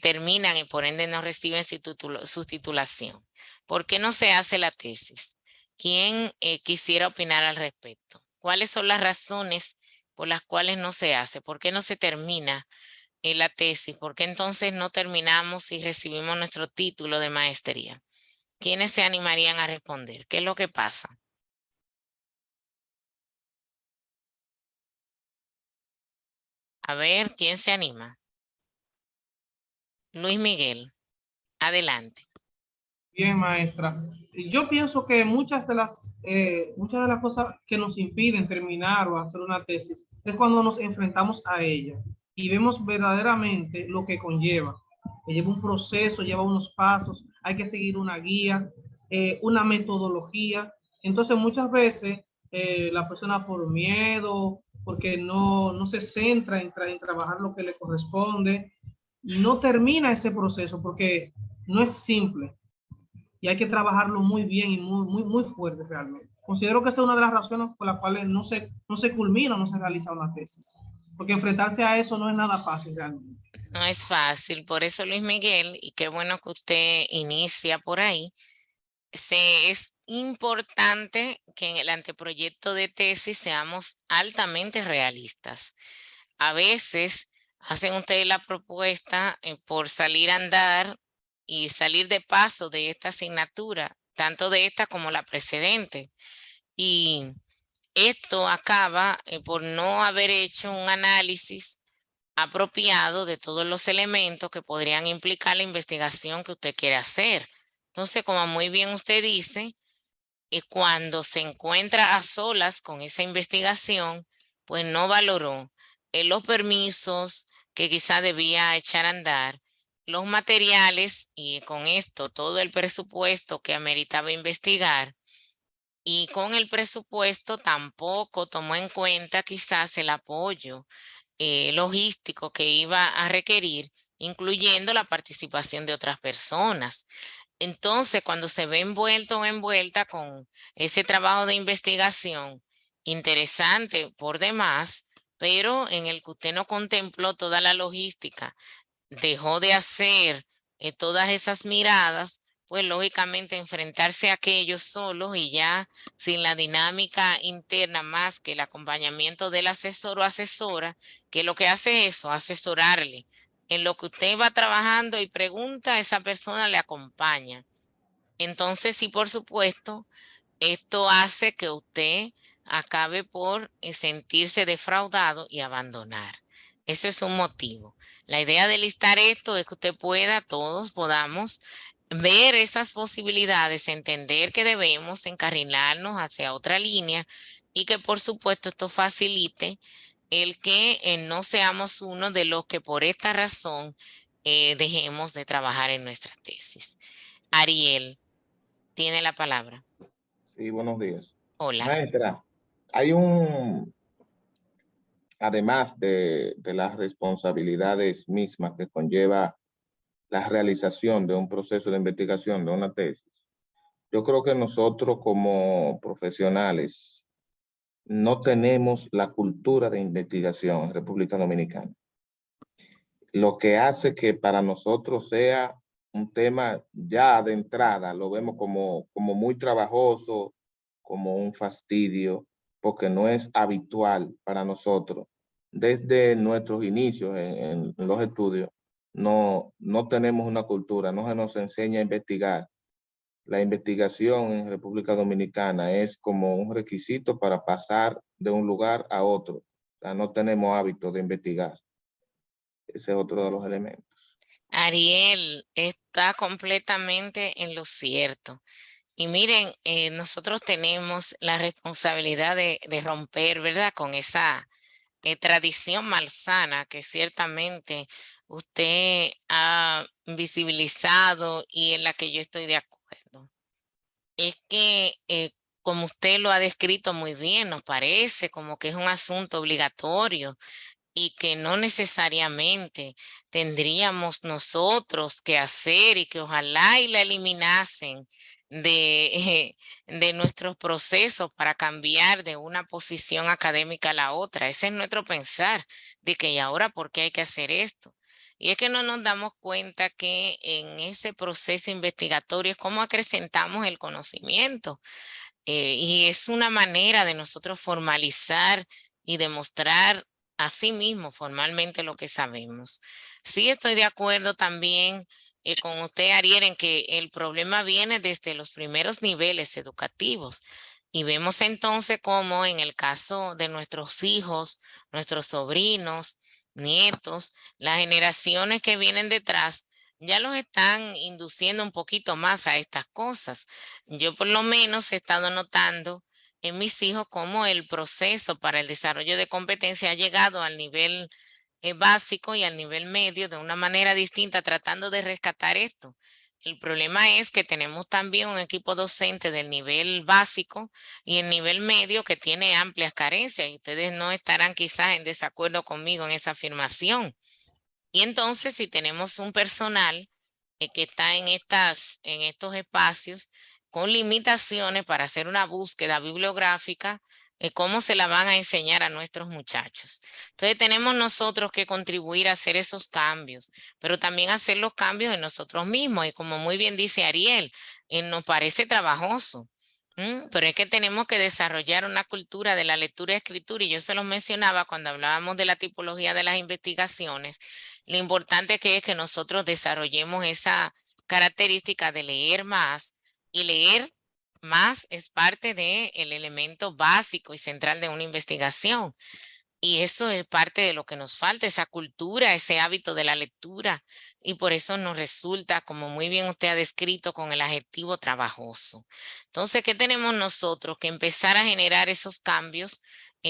terminan y por ende no reciben su titulación. ¿Por qué no se hace la tesis? ¿Quién quisiera opinar al respecto? ¿Cuáles son las razones por las cuales no se hace? ¿Por qué no se termina la tesis? ¿Por qué entonces no terminamos y recibimos nuestro título de maestría? ¿Quiénes se animarían a responder? ¿Qué es lo que pasa? A ver, ¿quién se anima? Luis Miguel, adelante. Bien, maestra. Yo pienso que muchas de las cosas que nos impiden terminar o hacer una tesis es cuando nos enfrentamos a ella y vemos verdaderamente lo que conlleva. Que lleva un proceso, lleva unos pasos, hay que seguir una guía, una metodología. Entonces, muchas veces la persona por miedo, porque no se centra en trabajar lo que le corresponde, no termina ese proceso porque no es simple y hay que trabajarlo muy bien y muy fuerte realmente. Considero que esa es una de las razones por las cuales no se culmina, no se realiza una tesis, porque enfrentarse a eso no es nada fácil realmente. No es fácil, por eso Luis Miguel, y qué bueno que usted inicia por ahí, es importante que en el anteproyecto de tesis seamos altamente realistas. A veces hacen ustedes la propuesta por salir a andar y salir de paso de esta asignatura, tanto de esta como la precedente. Y esto acaba por no haber hecho un análisis apropiado de todos los elementos que podrían implicar la investigación que usted quiere hacer. Entonces, como muy bien usted dice, cuando se encuentra a solas con esa investigación, pues no valoró los permisos que quizá debía echar a andar, los materiales y con esto todo el presupuesto que ameritaba investigar. Y con el presupuesto tampoco tomó en cuenta quizás el apoyo logístico que iba a requerir, incluyendo la participación de otras personas. Entonces, cuando se ve envuelto o envuelta con ese trabajo de investigación, interesante por demás, pero en el que usted no contempló toda la logística, dejó de hacer todas esas miradas, pues lógicamente enfrentarse a aquellos solos y ya sin la dinámica interna más que el acompañamiento del asesor o asesora, que lo que hace es eso, asesorarle. En lo que usted va trabajando y pregunta, esa persona le acompaña. Entonces, sí, por supuesto, esto hace que usted acabe por sentirse defraudado y abandonar. Eso es un motivo. La idea de listar esto es que usted pueda, todos podamos ver esas posibilidades, entender que debemos encarrilarnos hacia otra línea y que por supuesto esto facilite el que no seamos uno de los que por esta razón dejemos de trabajar en nuestra tesis. Ariel, tiene la palabra. Sí, buenos días. Hola. Maestra, además de las responsabilidades mismas que conlleva la realización de un proceso de investigación, de una tesis, yo creo que nosotros como profesionales no tenemos la cultura de investigación en República Dominicana. Lo que hace que para nosotros sea un tema ya de entrada, lo vemos como muy trabajoso, como un fastidio, porque no es habitual para nosotros. Desde nuestros inicios en los estudios, no tenemos una cultura, no se nos enseña a investigar. La investigación en República Dominicana es como un requisito para pasar de un lugar a otro. O sea, no tenemos hábito de investigar. Ese es otro de los elementos. Ariel está completamente en lo cierto. Y miren, nosotros tenemos la responsabilidad de romper, ¿verdad? Con esa tradición malsana que ciertamente usted ha visibilizado y en la que yo estoy de acuerdo. Es que, como usted lo ha descrito muy bien, nos parece como que es un asunto obligatorio y que no necesariamente tendríamos nosotros que hacer y que ojalá y la eliminasen de nuestros procesos para cambiar de una posición académica a la otra. Ese es nuestro pensar de que y ahora ¿por qué hay que hacer esto? Y es que no nos damos cuenta que en ese proceso investigatorio es como acrecentamos el conocimiento. Y es una manera de nosotros formalizar y demostrar a sí mismo formalmente lo que sabemos. Sí estoy de acuerdo también con usted, Ariel, en que el problema viene desde los primeros niveles educativos. Y vemos entonces cómo en el caso de nuestros hijos, nuestros sobrinos, nietos, las generaciones que vienen detrás, ya los están induciendo un poquito más a estas cosas. Yo por lo menos he estado notando en mis hijos cómo el proceso para el desarrollo de competencia ha llegado al nivel básico y al nivel medio de una manera distinta, tratando de rescatar esto. El problema es que tenemos también un equipo docente del nivel básico y el nivel medio que tiene amplias carencias y ustedes no estarán quizás en desacuerdo conmigo en esa afirmación. Y entonces, si tenemos un personal que está en estos espacios con limitaciones para hacer una búsqueda bibliográfica, ¿cómo se la van a enseñar a nuestros muchachos? Entonces, tenemos nosotros que contribuir a hacer esos cambios, pero también hacer los cambios en nosotros mismos. Y como muy bien dice Ariel, nos parece trabajoso. Pero es que tenemos que desarrollar una cultura de la lectura y escritura, y yo se lo mencionaba cuando hablábamos de la tipología de las investigaciones. Lo importante que es que nosotros desarrollemos esa característica de leer más, y leer más es parte del elemento básico y central de una investigación. Y eso es parte de lo que nos falta, esa cultura, ese hábito de la lectura. Y por eso nos resulta, como muy bien usted ha descrito, con el adjetivo trabajoso. Entonces, ¿qué tenemos nosotros? Que empezar a generar esos cambios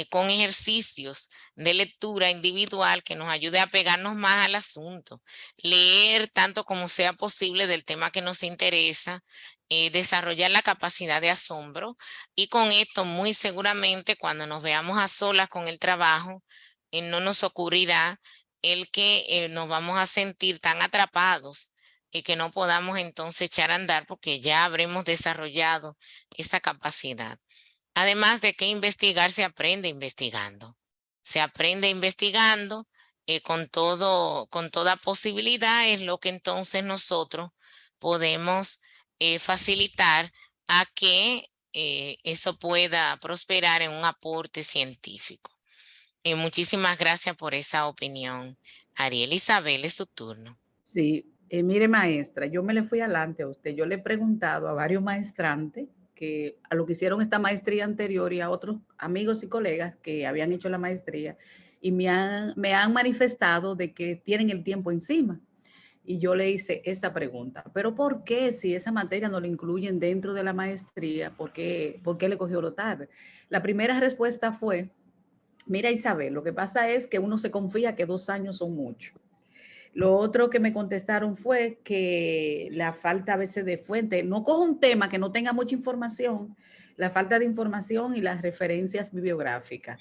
con ejercicios de lectura individual que nos ayude a pegarnos más al asunto. Leer tanto como sea posible del tema que nos interesa, desarrollar la capacidad de asombro. Y con esto, muy seguramente, cuando nos veamos a solas con el trabajo, no nos ocurrirá el que nos vamos a sentir tan atrapados y que no podamos entonces echar a andar porque ya habremos desarrollado esa capacidad. Además de que investigar se aprende investigando. Se aprende investigando con toda posibilidad, es lo que entonces nosotros podemos facilitar a que eso pueda prosperar en un aporte científico. Muchísimas gracias por esa opinión. Ariel Isabel, es su turno. Sí, mire maestra, yo me le fui adelante a usted. Yo le he preguntado a varios maestrantes que a lo que hicieron esta maestría anterior y a otros amigos y colegas que habían hecho la maestría y me han manifestado de que tienen el tiempo encima. Y yo le hice esa pregunta, pero ¿por qué si esa materia no la incluyen dentro de la maestría? ¿Por qué le cogió lo tarde? La primera respuesta fue, mira Isabel, lo que pasa es que uno se confía que 2 años son mucho. Lo otro que me contestaron fue que la falta a veces de fuente, no cojo un tema que no tenga mucha información, la falta de información y las referencias bibliográficas.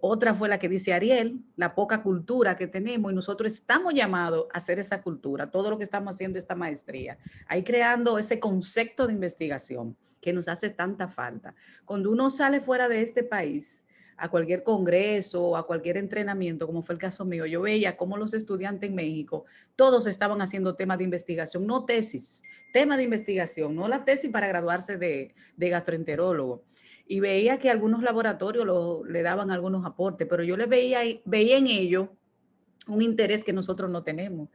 Otra fue la que dice Ariel, la poca cultura que tenemos y nosotros estamos llamados a hacer esa cultura, todo lo que estamos haciendo esta maestría, ahí creando ese concepto de investigación que nos hace tanta falta. Cuando uno sale fuera de este país, a cualquier congreso, a cualquier entrenamiento, como fue el caso mío, yo veía cómo los estudiantes en México, todos estaban haciendo temas de investigación, no tesis, tema de investigación, no la tesis para graduarse de gastroenterólogo. Y veía que algunos laboratorios le daban algunos aportes, pero yo le veía en ello un interés que nosotros no tenemos,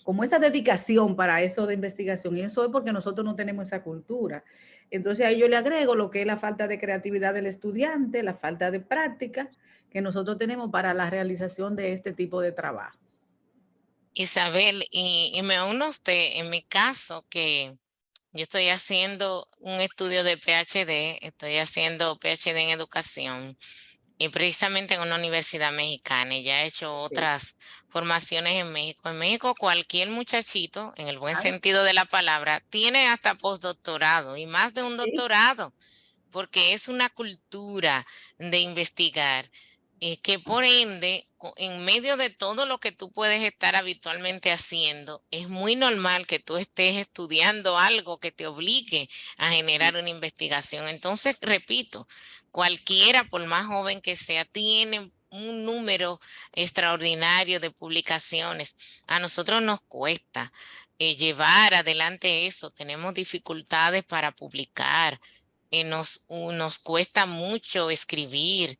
como esa dedicación para eso de investigación, y eso es porque nosotros no tenemos esa cultura. Entonces ahí yo le agrego lo que es la falta de creatividad del estudiante, la falta de práctica que nosotros tenemos para la realización de este tipo de trabajo. Isabel, y me uno a usted, en mi caso, que yo estoy haciendo un estudio de PhD, estoy haciendo PhD en educación, y precisamente en una universidad mexicana, y ya he hecho otras formaciones en México. En México, cualquier muchachito, en el buen sentido de la palabra, tiene hasta postdoctorado y más de un doctorado, porque es una cultura de investigar, que por ende, en medio de todo lo que tú puedes estar habitualmente haciendo, es muy normal que tú estés estudiando algo que te obligue a generar una investigación. Entonces, repito, cualquiera, por más joven que sea, tiene un número extraordinario de publicaciones. A nosotros nos cuesta llevar adelante eso, tenemos dificultades para publicar. Nos cuesta mucho escribir,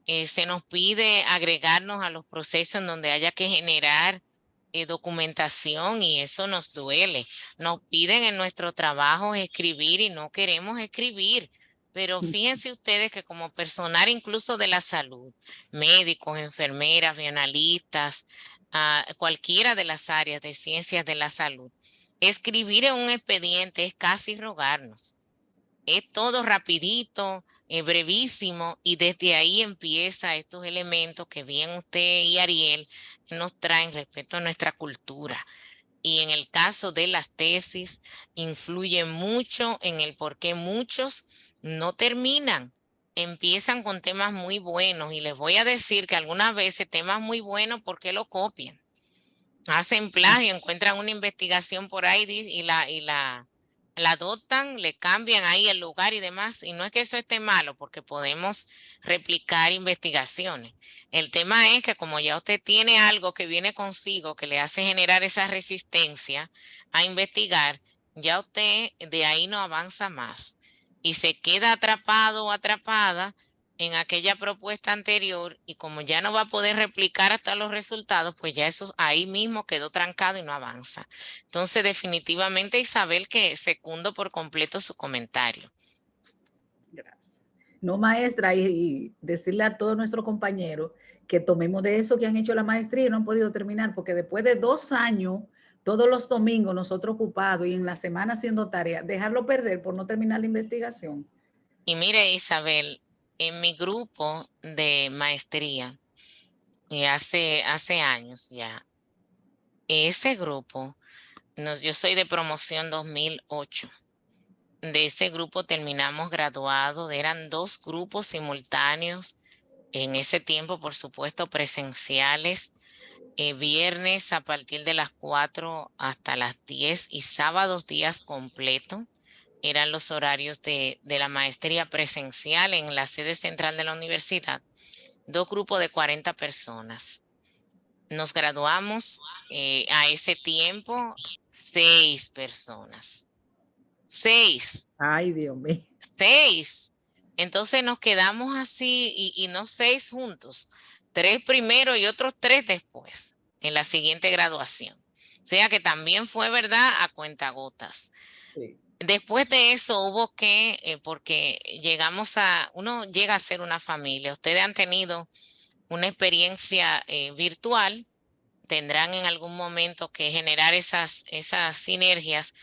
se nos pide agregarnos a los procesos en donde haya que generar documentación, y eso nos duele. Nos piden en nuestro trabajo escribir y no queremos escribir. Pero fíjense ustedes que como personal incluso de la salud, médicos, enfermeras, bioanalistas, cualquiera de las áreas de ciencias de la salud, escribir en un expediente es casi rogarnos. Es todo rapidito, brevísimo, y desde ahí empieza estos elementos que bien usted y Ariel nos traen respecto a nuestra cultura. Y en el caso de las tesis, influye mucho en el por qué muchos no terminan. Empiezan con temas muy buenos, y les voy a decir que algunas veces temas muy buenos, ¿por qué lo copian? Hacen plagio, encuentran una investigación por ahí y la adoptan, le cambian ahí el lugar y demás. Y no es que eso esté malo, porque podemos replicar investigaciones. El tema es que como ya usted tiene algo que viene consigo, que le hace generar esa resistencia a investigar, ya usted de ahí no avanza más y se queda atrapado o atrapada en aquella propuesta anterior, y como ya no va a poder replicar hasta los resultados, pues ya eso ahí mismo quedó trancado y no avanza. Entonces, definitivamente, Isabel, que secundo por completo su comentario. Gracias. No, maestra, y decirle a todos nuestros compañeros que tomemos de eso que han hecho la maestría y no han podido terminar, porque después de 2 años, todos los domingos nosotros ocupados y en la semana haciendo tareas, dejarlo perder por no terminar la investigación. Y mire, Isabel, en mi grupo de maestría, y hace años ya, ese grupo, yo soy de promoción 2008. De ese grupo terminamos graduados, eran 2 grupos simultáneos, en ese tiempo, por supuesto, presenciales, viernes a partir de las 4 hasta las 10 y sábados días completos. Eran los horarios de la maestría presencial en la sede central de la universidad. 2 grupos de 40 personas. Nos graduamos a ese tiempo 6 personas. 6. Ay, Dios mío. 6. Entonces nos quedamos así, y no 6 juntos, 3 primero y otros 3 después, en la siguiente graduación. O sea que también fue, ¿verdad?, a cuentagotas. Sí. Después de eso hubo que, porque uno llega a ser una familia. Ustedes han tenido una experiencia virtual, tendrán en algún momento que generar esas sinergias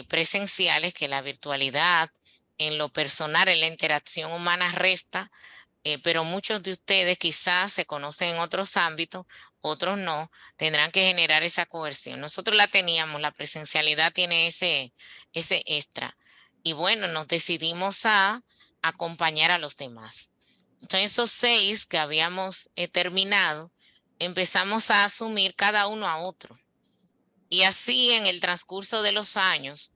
presenciales que la virtualidad en lo personal, en la interacción humana resta, pero muchos de ustedes quizás se conocen en otros ámbitos, otros no, tendrán que generar esa coerción. Nosotros la teníamos, la presencialidad tiene ese extra. Y bueno, nos decidimos a acompañar a los demás. Entonces, esos 6 que habíamos terminado, empezamos a asumir cada uno a otro. Y así en el transcurso de los años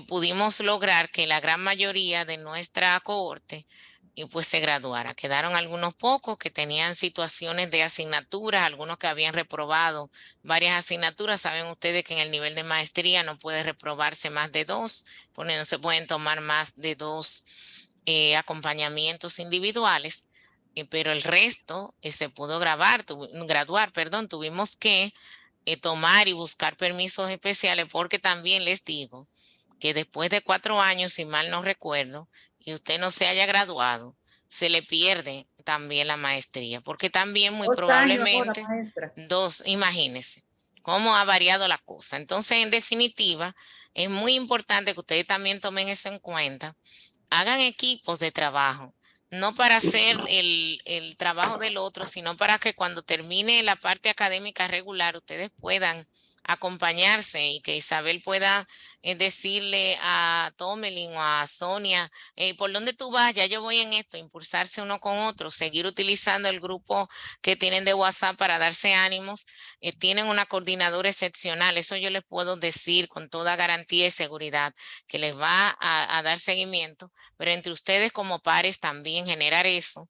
pudimos lograr que la gran mayoría de nuestra cohorte y pues se graduara. Quedaron algunos pocos que tenían situaciones de asignaturas, algunos que habían reprobado varias asignaturas. Saben ustedes que en el nivel de maestría no puede reprobarse más de 2, porque no se pueden tomar más de 2 acompañamientos individuales, pero el resto se pudo graduar, tuvimos que tomar y buscar permisos especiales, porque también les digo que después de 4 años, si mal no recuerdo, y usted no se haya graduado, se le pierde también la maestría, porque también muy 2 años ahora, probablemente, maestra. 2, imagínense cómo ha variado la cosa. Entonces, en definitiva, es muy importante que ustedes también tomen eso en cuenta. Hagan equipos de trabajo, no para hacer el trabajo del otro, sino para que cuando termine la parte académica regular, ustedes puedan acompañarse y que Isabel pueda decirle a Tomelin o a Sonia, ¿por dónde tú vas? Ya yo voy en esto, impulsarse uno con otro, seguir utilizando el grupo que tienen de WhatsApp para darse ánimos. Tienen una coordinadora excepcional, eso yo les puedo decir con toda garantía y seguridad, que les va a dar seguimiento, pero entre ustedes como pares también generar eso,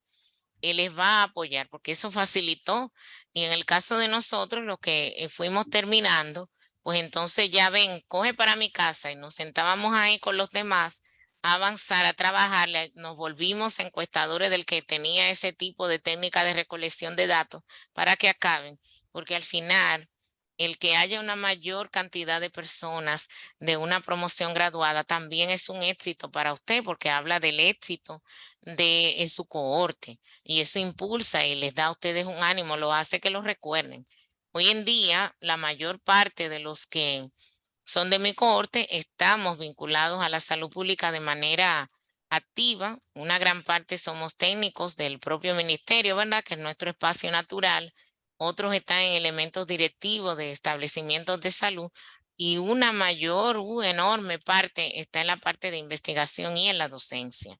él les va a apoyar, porque eso facilitó. Y en el caso de nosotros, lo que fuimos terminando, pues entonces ya ven, coge para mi casa y nos sentábamos ahí con los demás a avanzar, a trabajar, nos volvimos encuestadores del que tenía ese tipo de técnica de recolección de datos para que acaben, porque al final el que haya una mayor cantidad de personas de una promoción graduada también es un éxito para usted, porque habla del éxito de su cohorte y eso impulsa y les da a ustedes un ánimo, lo hace que lo recuerden. Hoy en día, la mayor parte de los que son de mi cohorte estamos vinculados a la salud pública de manera activa. Una gran parte somos técnicos del propio ministerio, ¿verdad? Que es nuestro espacio natural. Otros están en elementos directivos de establecimientos de salud y una mayor, enorme parte está en la parte de investigación y en la docencia.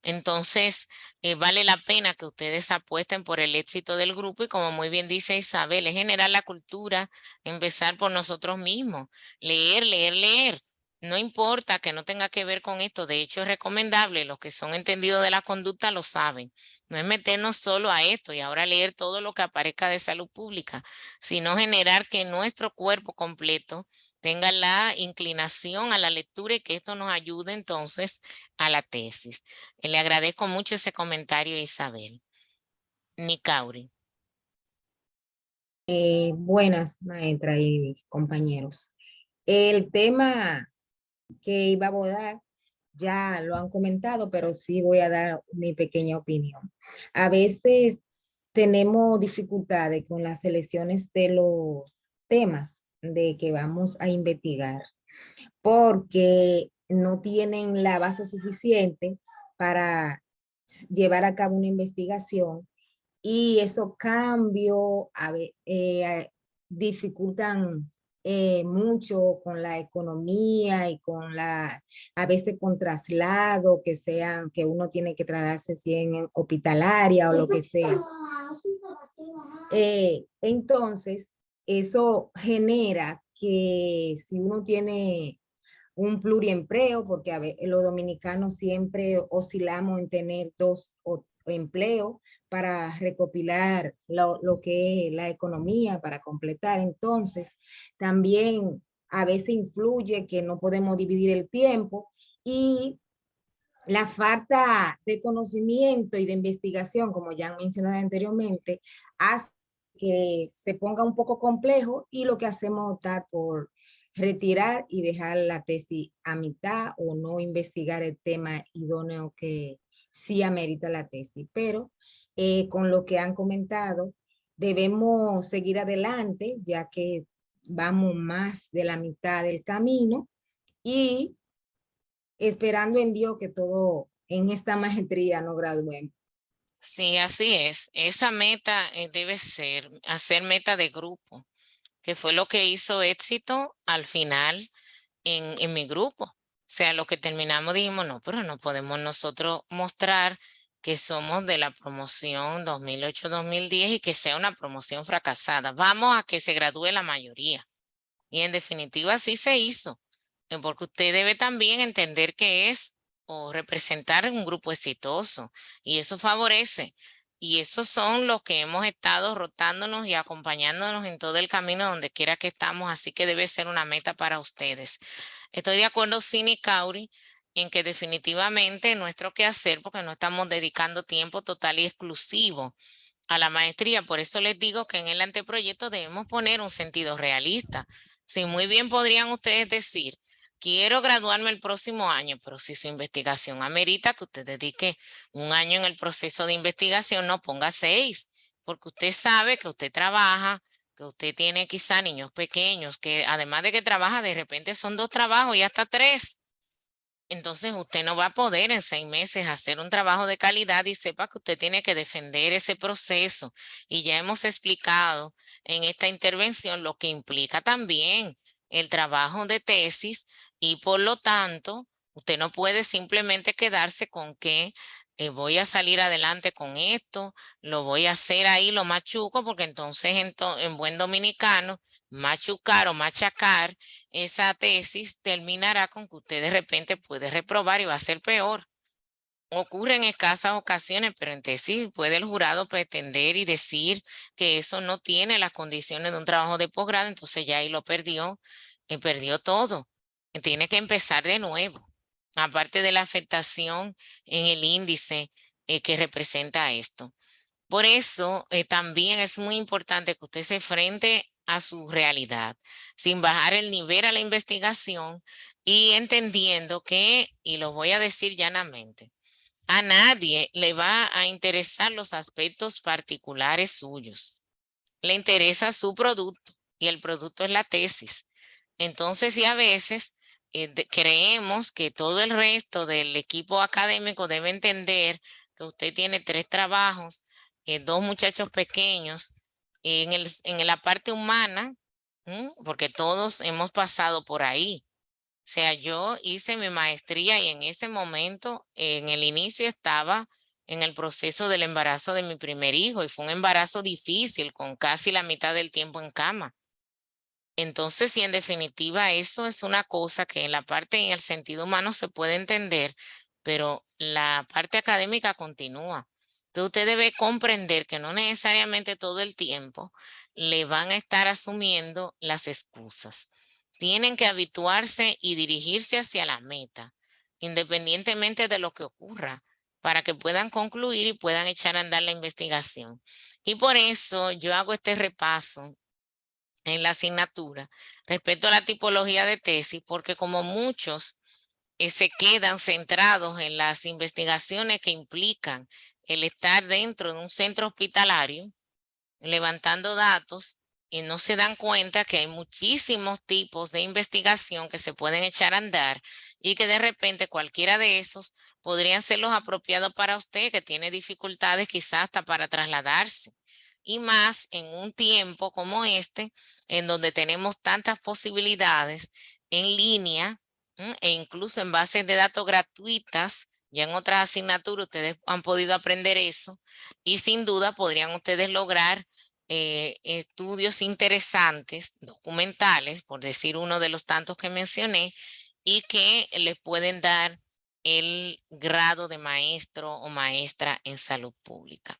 Entonces, vale la pena que ustedes apuesten por el éxito del grupo y como muy bien dice Isabel, es generar la cultura, empezar por nosotros mismos, leer, leer, leer. No importa que no tenga que ver con esto, de hecho es recomendable, los que son entendidos de la conducta lo saben. No es meternos solo a esto y ahora leer todo lo que aparezca de salud pública, sino generar que nuestro cuerpo completo tenga la inclinación a la lectura y que esto nos ayude entonces a la tesis. Le agradezco mucho ese comentario, Isabel. Nicauri. Buenas, maestra y compañeros. El tema que iba a abordar ya lo han comentado, pero sí voy a dar mi pequeña opinión. A veces tenemos dificultades con las selecciones de los temas de que vamos a investigar, porque no tienen la base suficiente para llevar a cabo una investigación y esos cambios dificultan mucho con la economía y con a veces con traslado que uno tiene que trasladarse si en hospitalaria o lo que sea. Entonces, eso genera que si uno tiene un pluriempleo, porque los dominicanos siempre oscilamos en tener 2 empleos para recopilar lo que es la economía, para completar. Entonces, también a veces influye que no podemos dividir el tiempo y la falta de conocimiento y de investigación, como ya mencioné anteriormente, hace que se ponga un poco complejo y lo que hacemos es optar por retirar y dejar la tesis a mitad o no investigar el tema idóneo que sí amerita la tesis. Pero con lo que han comentado, debemos seguir adelante ya que vamos más de la mitad del camino y esperando en Dios que todo en esta maestría nos graduemos. Sí, así es. Esa meta debe ser hacer meta de grupo, que fue lo que hizo éxito al final en mi grupo. O sea, lo que terminamos dijimos, no, pero no podemos nosotros mostrar que somos de la promoción 2008-2010 y que sea una promoción fracasada. Vamos a que se gradúe la mayoría. Y en definitiva así se hizo, porque usted debe también entender que es o representar un grupo exitoso, y eso favorece. Y esos son los que hemos estado rotándonos y acompañándonos en todo el camino donde quiera que estamos, así que debe ser una meta para ustedes. Estoy de acuerdo, Cini Cauri, en que definitivamente nuestro quehacer, porque no estamos dedicando tiempo total y exclusivo a la maestría. Por eso les digo que en el anteproyecto debemos poner un sentido realista. Si muy bien podrían ustedes decir, quiero graduarme el próximo año, pero si su investigación amerita que usted dedique un año en el proceso de investigación, no ponga 6, porque usted sabe que usted trabaja, que usted tiene quizá niños pequeños, que además de que trabaja, de repente son 2 trabajos y hasta 3. Entonces usted no va a poder en 6 meses hacer un trabajo de calidad, y sepa que usted tiene que defender ese proceso. Y ya hemos explicado en esta intervención lo que implica también el trabajo de tesis, y por lo tanto usted no puede simplemente quedarse con que voy a salir adelante con esto, lo voy a hacer ahí, lo machuco, porque entonces en buen dominicano, machucar o machacar esa tesis terminará con que usted de repente puede reprobar y va a ser peor. Ocurre en escasas ocasiones, pero en tesis puede el jurado pretender y decir que eso no tiene las condiciones de un trabajo de posgrado, entonces ya ahí lo perdió, perdió todo. Tiene que empezar de nuevo, aparte de la afectación en el índice que representa esto. Por eso también es muy importante que usted se enfrente a su realidad, sin bajar el nivel a la investigación, y entendiendo que, y lo voy a decir llanamente, a nadie le va a interesar los aspectos particulares suyos. Le interesa su producto, y el producto es la tesis. Entonces, y a veces creemos que todo el resto del equipo académico debe entender que usted tiene 3 trabajos, 2 muchachos pequeños, en la parte humana, porque todos hemos pasado por ahí. O sea, yo hice mi maestría y en ese momento, en el inicio, estaba en el proceso del embarazo de mi primer hijo, y fue un embarazo difícil, con casi la mitad del tiempo en cama. Entonces, si en definitiva eso es una cosa que en la parte, en el sentido humano, se puede entender, pero la parte académica continúa. Entonces, usted debe comprender que no necesariamente todo el tiempo le van a estar asumiendo las excusas. Tienen que habituarse y dirigirse hacia la meta, independientemente de lo que ocurra, para que puedan concluir y puedan echar a andar la investigación. Y por eso yo hago este repaso en la asignatura respecto a la tipología de tesis, porque como muchos se quedan centrados en las investigaciones que implican el estar dentro de un centro hospitalario, levantando datos, y no se dan cuenta que hay muchísimos tipos de investigación que se pueden echar a andar, y que de repente cualquiera de esos podrían ser los apropiados para usted, que tiene dificultades quizás hasta para trasladarse. Y más en un tiempo como este, en donde tenemos tantas posibilidades en línea, e incluso en bases de datos gratuitas. Ya en otras asignaturas ustedes han podido aprender eso, y sin duda podrían ustedes lograr estudios interesantes, documentales, por decir uno de los tantos que mencioné, y que les pueden dar el grado de maestro o maestra en salud pública.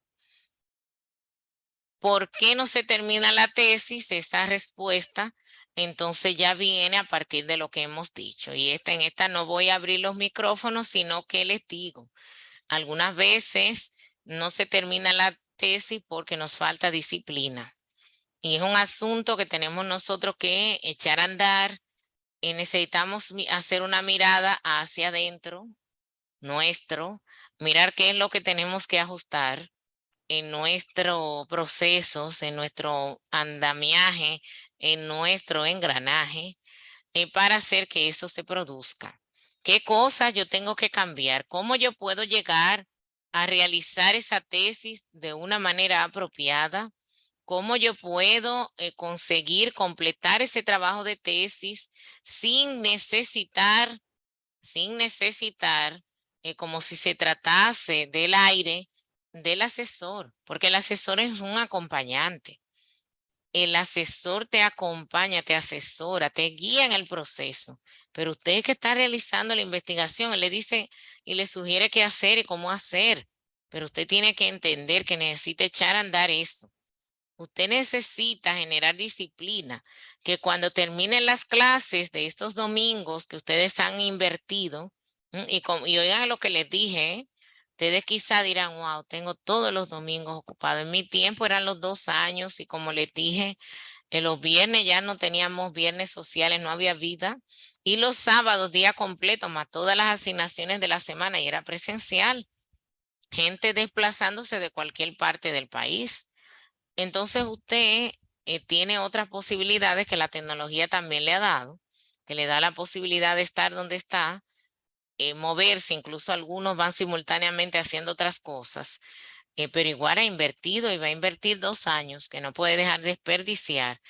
¿Por qué no se termina la tesis? Esa respuesta entonces ya viene a partir de lo que hemos dicho. Y en esta no voy a abrir los micrófonos, sino que les digo, algunas veces no se termina la tesis porque nos falta disciplina. Y es un asunto que tenemos nosotros que echar a andar, y necesitamos hacer una mirada hacia adentro nuestro, mirar qué es lo que tenemos que ajustar en nuestros procesos, en nuestro andamiaje, en nuestro engranaje, para hacer que eso se produzca. ¿Qué cosas yo tengo que cambiar? ¿Cómo yo puedo llegar a realizar esa tesis de una manera apropiada? ¿Cómo yo puedo conseguir completar ese trabajo de tesis sin necesitar, como si se tratase del aire, del asesor? Porque el asesor es un acompañante. El asesor te acompaña, te asesora, te guía en el proceso. pero usted es que está realizando la investigación, él le dice y le sugiere qué hacer y cómo hacer, pero usted tiene que entender que necesita echar a andar eso. Usted necesita generar disciplina, que cuando terminen las clases de estos domingos que ustedes han invertido, y oigan lo que les dije, ¿eh? Ustedes quizá dirán, wow, tengo todos los domingos ocupados. En mi tiempo eran los 2 años y como les dije, en los viernes ya no teníamos viernes sociales, no había vida. Y los sábados, día completo, más todas las asignaciones de la semana y era presencial. Gente desplazándose de cualquier parte del país. Entonces usted tiene otras posibilidades que la tecnología también le ha dado, que le da la posibilidad de estar donde está, moverse, incluso algunos van simultáneamente haciendo otras cosas, pero igual ha invertido y va a invertir 2 años que no puede dejar de desperdiciar.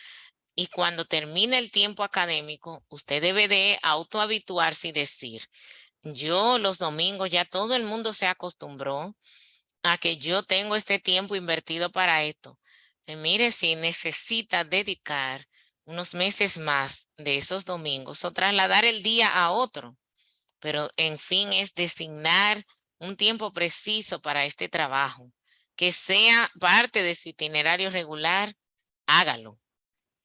Y cuando termine el tiempo académico, usted debe de autohabituarse y decir, yo los domingos ya todo el mundo se acostumbró a que yo tengo este tiempo invertido para esto. Mire, si necesita dedicar unos meses más de esos domingos o trasladar el día a otro, pero en fin es designar un tiempo preciso para este trabajo, que sea parte de su itinerario regular, hágalo.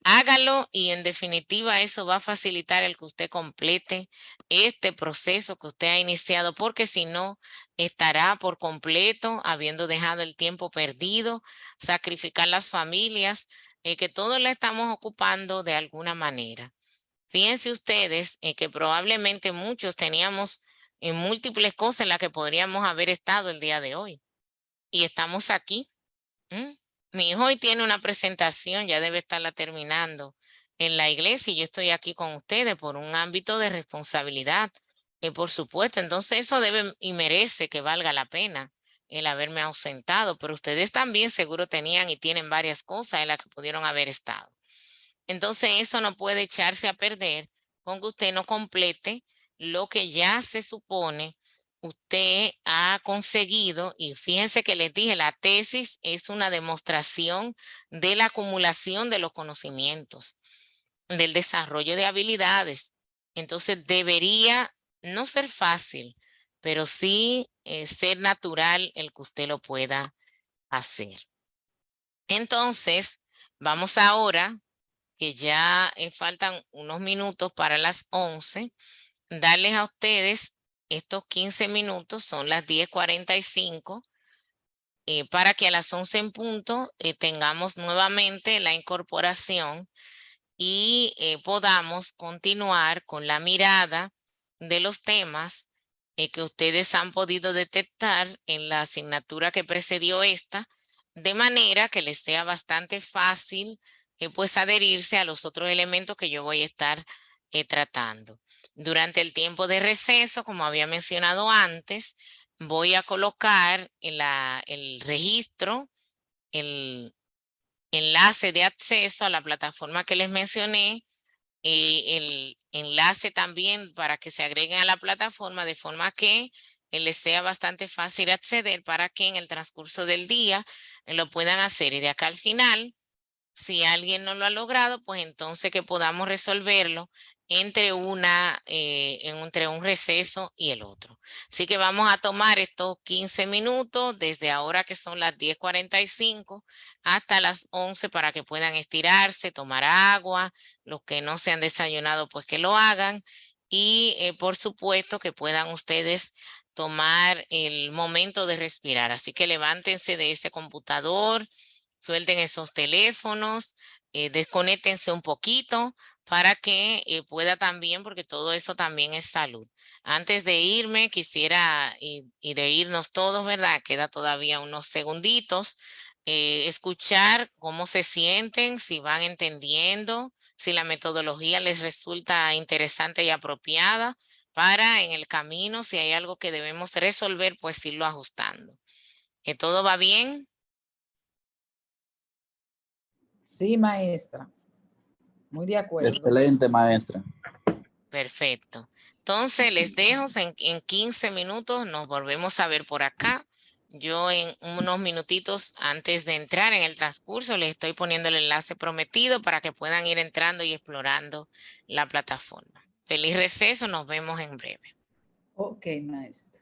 Hágalo y en definitiva eso va a facilitar el que usted complete este proceso que usted ha iniciado, porque si no, estará por completo habiendo dejado el tiempo perdido, sacrificar las familias, que todos la estamos ocupando de alguna manera. Fíjense ustedes que probablemente muchos teníamos múltiples cosas en las que podríamos haber estado el día de hoy y estamos aquí. Mi hijo hoy tiene una presentación, ya debe estarla terminando en la iglesia y yo estoy aquí con ustedes por un ámbito de responsabilidad, por supuesto. Entonces eso debe y merece que valga la pena el haberme ausentado, pero ustedes también seguro tenían y tienen varias cosas en las que pudieron haber estado. Entonces eso no puede echarse a perder con que usted no complete lo que ya se supone usted ha conseguido. Y fíjense que les dije, la tesis es una demostración de la acumulación de los conocimientos, del desarrollo de habilidades. Entonces debería no ser fácil, pero sí ser natural el que usted lo pueda hacer. Entonces, vamos ahora, que ya faltan unos minutos para las 11, darles a ustedes estos 15 minutos, son las 10:45, para que a las 11 en punto tengamos nuevamente la incorporación y podamos continuar con la mirada de los temas que ustedes han podido detectar en la asignatura que precedió esta, de manera que les sea bastante fácil pues adherirse a los otros elementos que yo voy a estar tratando. Durante el tiempo de receso, como había mencionado antes, voy a colocar el registro, el enlace de acceso a la plataforma que les mencioné, el enlace también para que se agreguen a la plataforma de forma que les sea bastante fácil acceder para que en el transcurso del día lo puedan hacer. Y de acá al final, si alguien no lo ha logrado, pues entonces que podamos resolverlo entre entre un receso y el otro. Así que vamos a tomar estos 15 minutos desde ahora que son las 10:45 hasta las 11 para que puedan estirarse, tomar agua, los que no se han desayunado pues que lo hagan y por supuesto que puedan ustedes tomar el momento de respirar. Así que levántense de ese computador, suelten esos teléfonos, desconéctense un poquito para que pueda también, porque todo eso también es salud. Antes de irme, quisiera, y de irnos todos, ¿verdad? Queda todavía unos segunditos, escuchar cómo se sienten, si van entendiendo, si la metodología les resulta interesante y apropiada para en el camino, si hay algo que debemos resolver, pues irlo ajustando. ¿Que todo va bien? Sí, maestra. Muy de acuerdo. Excelente, maestra. Perfecto. Entonces les dejo en 15 minutos, nos volvemos a ver por acá. Yo en unos minutitos antes de entrar en el transcurso les estoy poniendo el enlace prometido para que puedan ir entrando y explorando la plataforma. Feliz receso, nos vemos en breve. Ok, maestra.